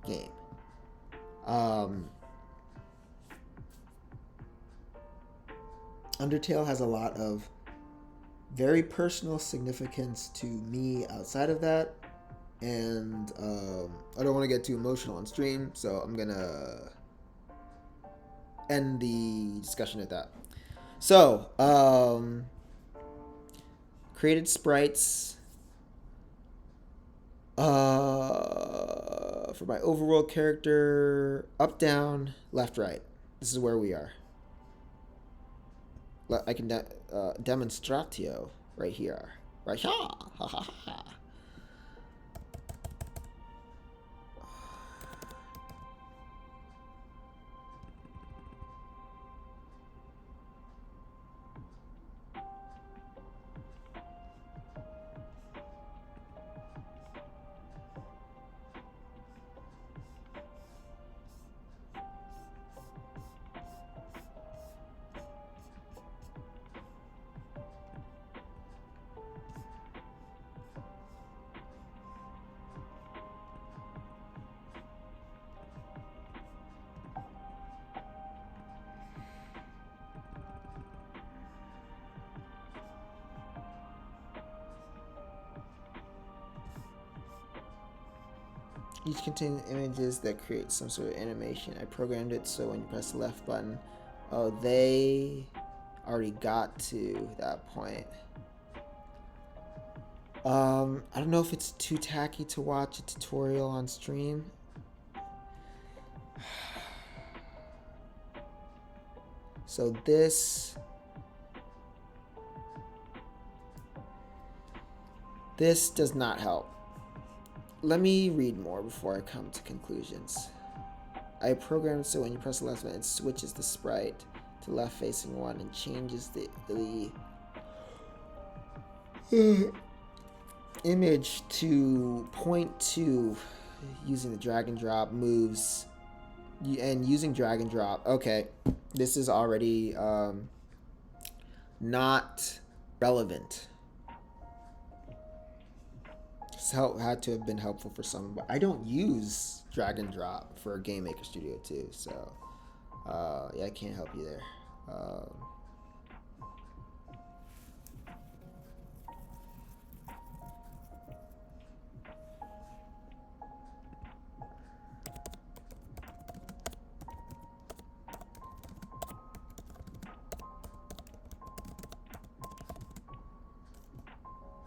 game. Undertale has a lot of very personal significance to me outside of that, and I don't want to get too emotional on stream, so I'm gonna end the discussion at that. So, created sprites for my overworld character, up, down, left, right. This is where we are. I can demonstratio right here. Right here. Ha ha ha. Each contains images that create some sort of animation. I programmed it so when you press the left button, they already got to that point. I don't know if it's too tacky to watch a tutorial on stream. So this does not help. Let me read more before I come to conclusions. I programmed so when you press the left button, it switches the sprite to left facing one and changes the image to point to using the drag and drop moves. And using drag and drop, okay, this is already not relevant. Had to have been helpful for some, but I don't use drag and drop for Game Maker Studio 2, so yeah, I can't help you there.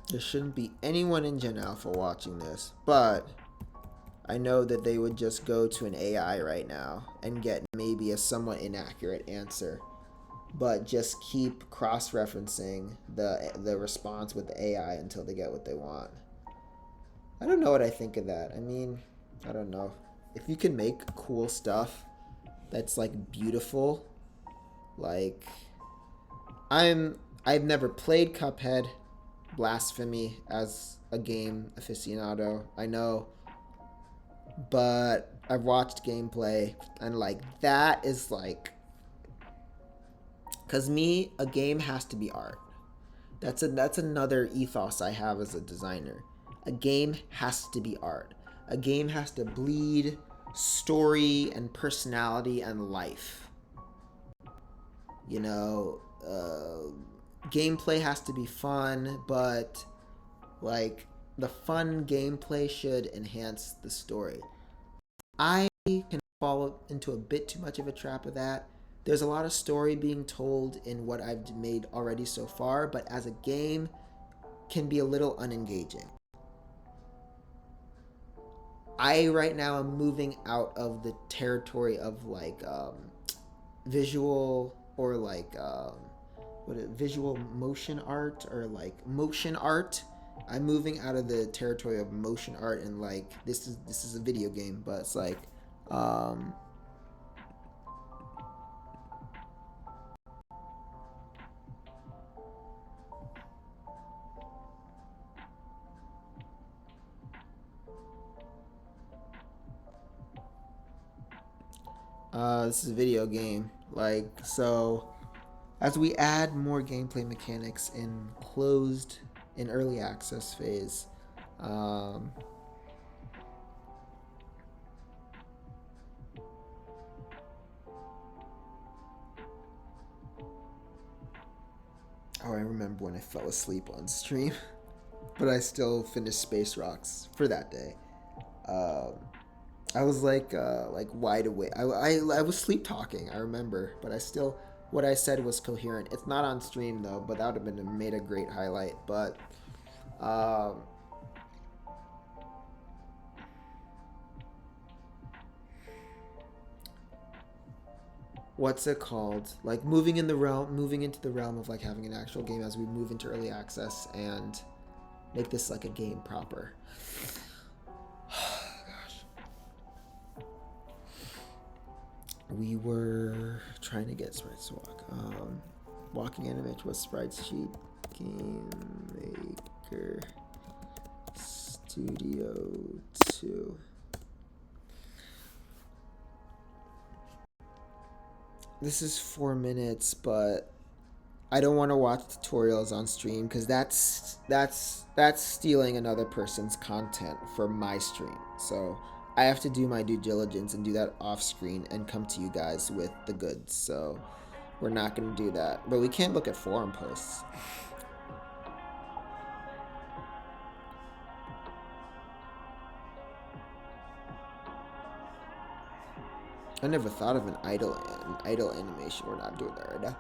There shouldn't be anyone in Gen Alpha watching this, but I know that they would just go to an AI right now and get maybe a somewhat inaccurate answer, but just keep cross-referencing the response with the AI until they get what they want. I don't know what I think of that. I mean, I don't know. if you can make cool stuff that's like beautiful, like I've never played Cuphead, blasphemy as a game aficionado, I know, but I've watched gameplay and like that is like, cuz me, a game has to be art. That's another ethos I have as a designer. A game has to be art. A game has to bleed story and personality and life. You know, gameplay has to be fun, but like the fun gameplay should enhance the story. I can fall into a bit too much of a trap of that. There's a lot of story being told in what I've made already so far, but as a game can be a little unengaging. I right now am moving out of the territory of like visual or like visual motion art or like motion art. I'm moving out of the territory of motion art and like this is a video game, but it's like um this is a video game. Like, so as we add more gameplay mechanics in early access phase, um, oh, I remember when I fell asleep on stream, but I still finished Space Rocks for that day. Um, I was like wide awake. I was sleep talking. I remember, but I still what I said was coherent. It's not on stream though, but that would have been made a great highlight. But um, what's it called? Like moving into the realm of like having an actual game as we move into early access and make this like a game proper. We were trying to get Sprites to walk. Walking animation with Sprites Sheet, Game Maker Studio 2. This is 4 minutes, but I don't want to watch tutorials on stream because that's stealing another person's content for my stream. So I have to do my due diligence and do that off screen and come to you guys with the goods. So we're not going to do that, but we can look at forum posts. I never thought of an idle animation. We're not doing that right now.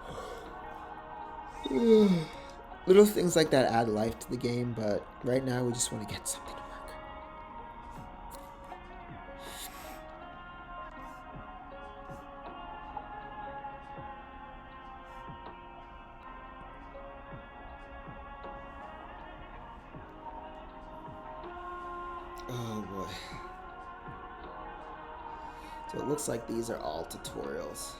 Little things like that add life to the game, but right now we just want to get something to work. Oh boy. So it looks like these are all tutorials.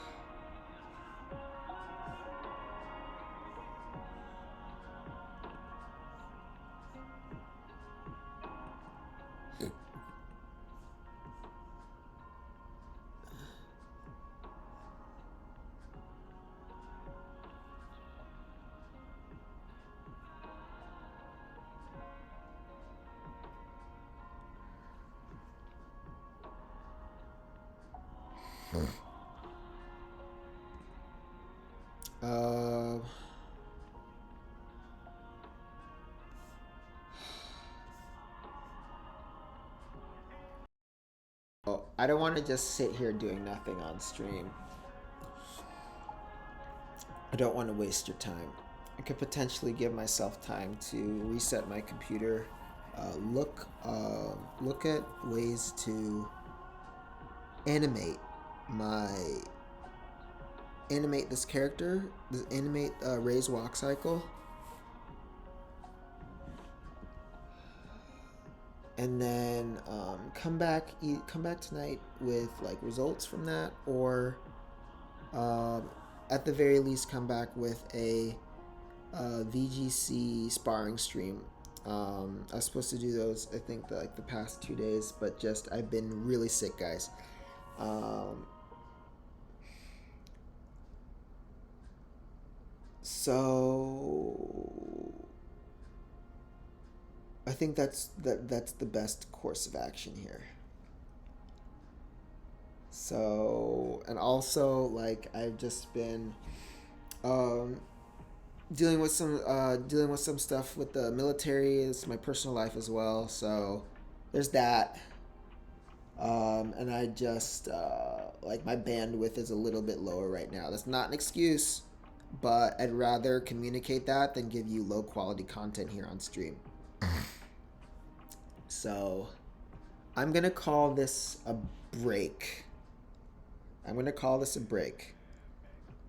Uh, oh, I don't want to just sit here doing nothing on stream. I don't want to waste your time. I could potentially give myself time to reset my computer, look at ways to animate my this character, animate Ray's walk cycle. and then come back tonight with like results from that, or um, at the very least come back with a VGC sparring stream. I was supposed to do those, I think, the past 2 days, but just I've been really sick, guys. Um, so I think that's the best course of action here. So, and also like I've just been um, dealing with some stuff with the military. It's my personal life as well. So there's that. And I just like my bandwidth is a little bit lower right now. That's not an excuse, but I'd rather communicate that than give you low quality content here on stream. So I'm gonna call this a break. I'm gonna call this a break.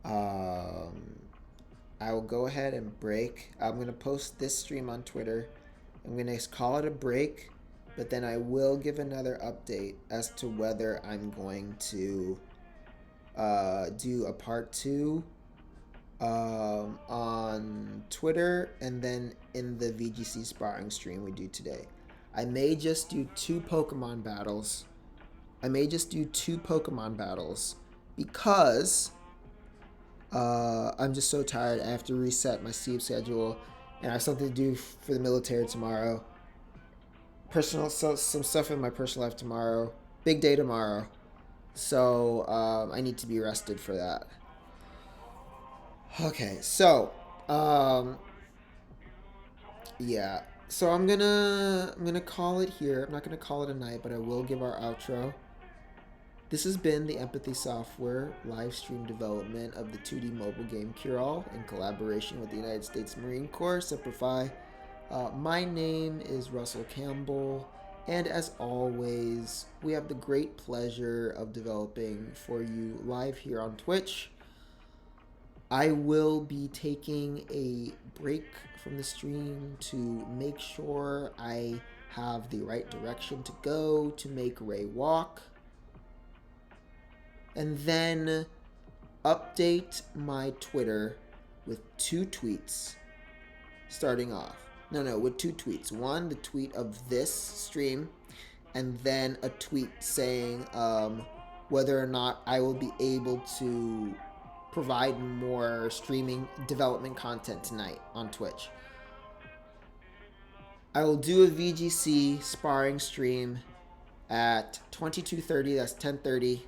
I will go ahead and break. I'm gonna post this stream on Twitter. I'm gonna call it a break, but then I will give another update as to whether I'm going to do a part 2 on Twitter and then in the VGC sparring stream we do today. I may just do 2 Pokemon battles. Because I'm just so tired. I have to reset my sleep schedule, and I have something to do for the military tomorrow. Some stuff in my personal life tomorrow. Big day tomorrow. So I need to be rested for that. Okay, so yeah. So I'm gonna call it here. I'm not gonna call it a night, but I will give our outro. This has been the Empathy Software live stream development of the 2D mobile game Cure-All in collaboration with the United States Marine Corps, Simplify. My name is Russell Campbell, and as always, we have the great pleasure of developing for you live here on Twitch. I will be taking a break from the stream to make sure I have the right direction to go to make Ray walk. And then update my Twitter with 2 tweets starting off. With 2 tweets. One, the tweet of this stream, and then a tweet saying whether or not I will be able to provide more streaming development content tonight on Twitch. I will do a VGC sparring stream at 22:30. That's 10:30.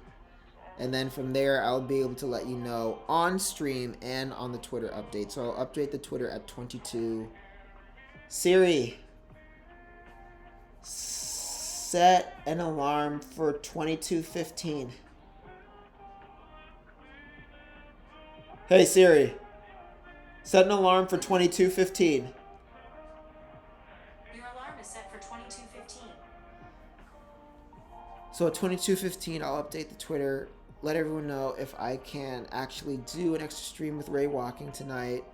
And then from there, I'll be able to let you know on stream and on the Twitter update. So I'll update the Twitter at 22. Siri, set an alarm for 22:15. Hey Siri, set an alarm for 22:15. Your alarm is set for 22:15. So at 22:15, I'll update the Twitter, let everyone know if I can actually do an extra stream with Ray walking tonight.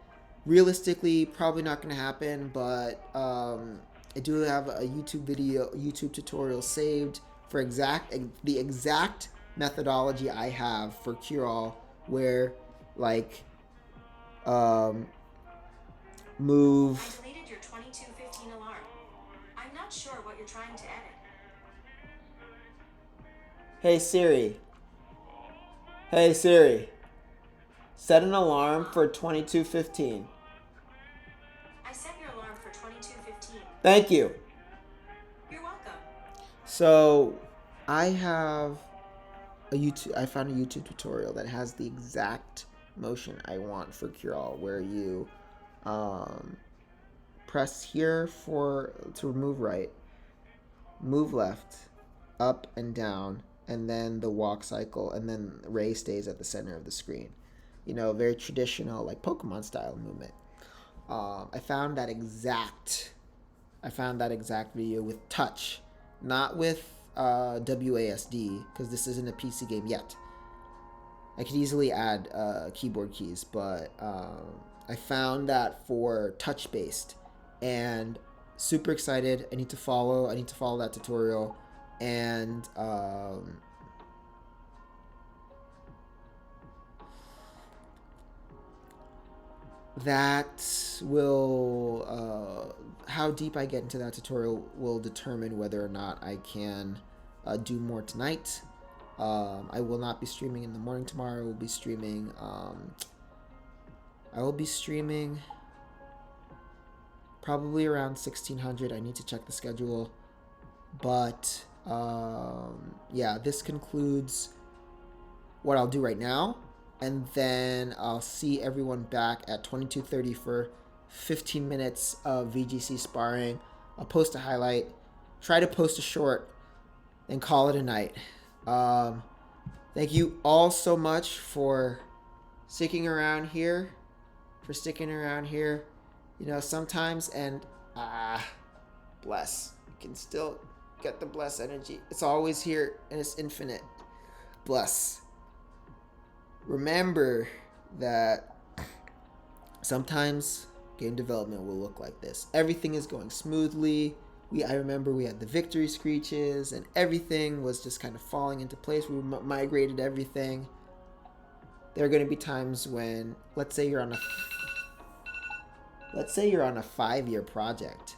Realistically, probably not going to happen, but I do have a YouTube tutorial saved for the exact methodology I have for Cure-All, where like move. I deleted your 22:15 alarm. I'm not sure what you're trying to edit. Hey Siri, set an alarm for 22:15. I set your alarm for 22:15. Thank you. You're welcome. So I have I found a YouTube tutorial that has the exact motion I want for Cure-All, where you press here to move right, move left, up and down, and then the walk cycle, and then Ray stays at the center of the screen. Very traditional, like Pokemon style movement. I found that exact video with touch, not with WASD, because this isn't a PC game yet. I could easily add keyboard keys, but I found that for touch based, and super excited. I need to follow that tutorial, and that will how deep I get into that tutorial will determine whether or not I can do more tonight. I will not be streaming in the morning tomorrow. I will be streaming probably around 1600. I need to check the schedule, but yeah, this concludes what I'll do right now, and then I'll see everyone back at 22:30 for 15 minutes of VGC sparring. I'll post a highlight, try to post a short, and call it a night. Thank you all so much for sticking around here. You know, sometimes, and bless. You can still get the bless energy. It's always here, and it's infinite. Bless. Remember that sometimes game development will look like this. Everything is going smoothly. I remember we had the victory screeches, and everything was just kind of falling into place. We migrated everything. There are going to be times when, let's say you're on a 5-year project,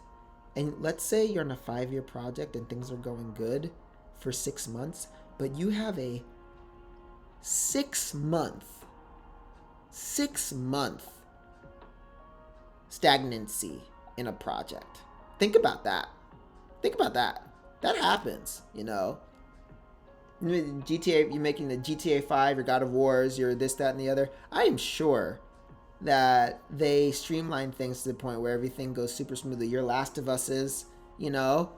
and let's say you're on a 5-year project and things are going good for 6 months, but you have a 6-month stagnancy in a project. Think about that. That happens, you know. GTA, you're making the GTA 5, your God of Wars, your this, that, and the other. I am sure that they streamline things to the point where everything goes super smoothly. Your Last of Us is, you know,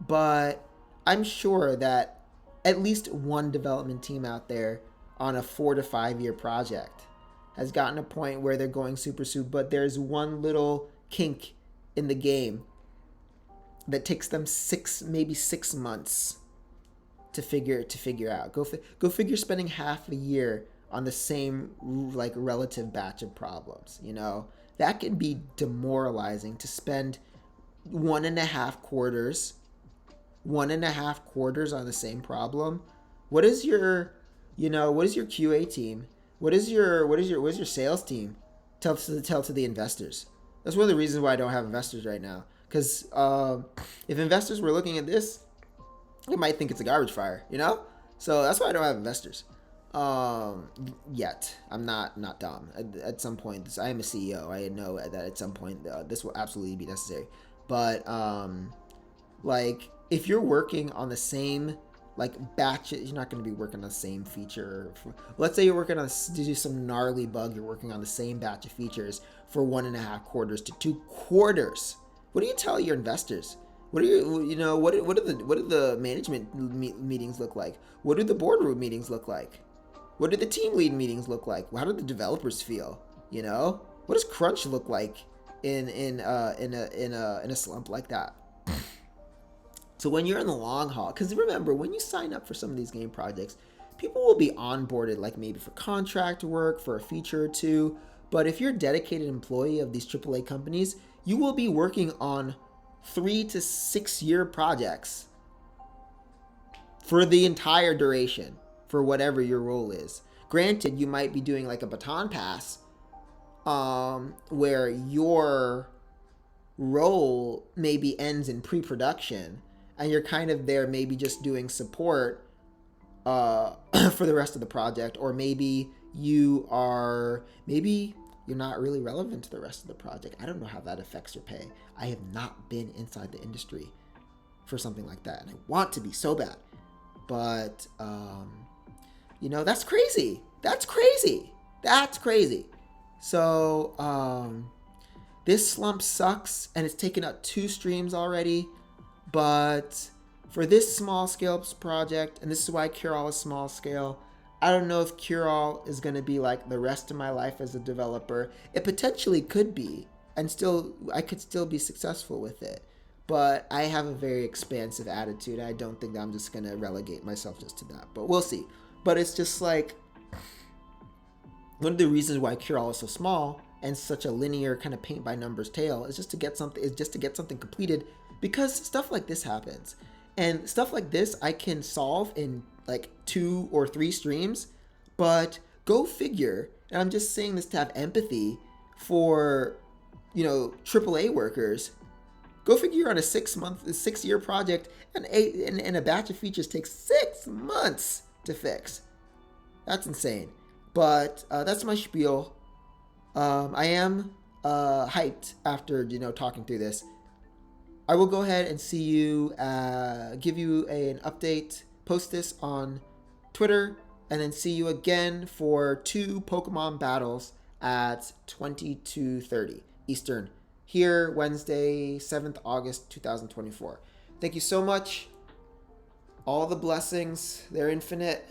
but I'm sure that at least one development team out there on a 4 to 5 year project has gotten a point where they're going super smooth, but there's one little kink in the game that takes them 6 months to figure out. Go figure spending half a year on the same like relative batch of problems. You know, that can be demoralizing to spend 1.5 quarters on the same problem. What is your QA team? What is your sales team tell to the investors? That's one of the reasons why I don't have investors right now. Because if investors were looking at this, they might think it's a garbage fire, you know? So that's why I don't have investors. Yet. I'm not dumb. At some point, I am a CEO. I know that at some point this will absolutely be necessary. But like if you're working on the same like batches, you're not going to be working on the same feature. Let's say you're working on to do some gnarly bug. You're working on the same batch of features for 1.5 quarters to 2 quarters. What do you tell your investors? What do what do the management meetings look like? What do the boardroom meetings look like? What do the team lead meetings look like? How do the developers feel? You know, what does crunch look like in a slump like that? So when you're in the long haul, because remember, when you sign up for some of these game projects, people will be onboarded like maybe for contract work, for a feature or two. But if you're a dedicated employee of these AAA companies, you will be working on 3 to 6 year projects for the entire duration for whatever your role is. Granted, you might be doing like a baton pass where your role maybe ends in pre-production and you're kind of there maybe just doing support for the rest of the project, or maybe you're not really relevant to the rest of the project. I don't know how that affects your pay. I have not been inside the industry for something like that, and I want to be so bad. But, that's crazy. That's crazy. So, this slump sucks, and it's taken up 2 streams already. But for this small scale project, and this is why Curol is small scale, I don't know if Curol is going to be like the rest of my life as a developer. It potentially could be, and I could still be successful with it. But I have a very expansive attitude. I don't think that I'm just going to relegate myself just to that. But we'll see. But it's just like one of the reasons why Curol is so small and such a linear kind of paint by numbers tale is just to get something completed, because stuff like this happens. And stuff like this I can solve in like 2 or 3 streams, but go figure, and I'm just saying this to have empathy for, AAA workers. Go figure on a 6-year project, and a batch of features takes 6 months to fix. That's insane. But that's my spiel. I am hyped after talking through this. I will go ahead and see you, give you an update, post this on Twitter, and then see you again for 2 Pokemon battles at 22:30 Eastern, here Wednesday, 7th August 2024. Thank you so much. All the blessings, they're infinite.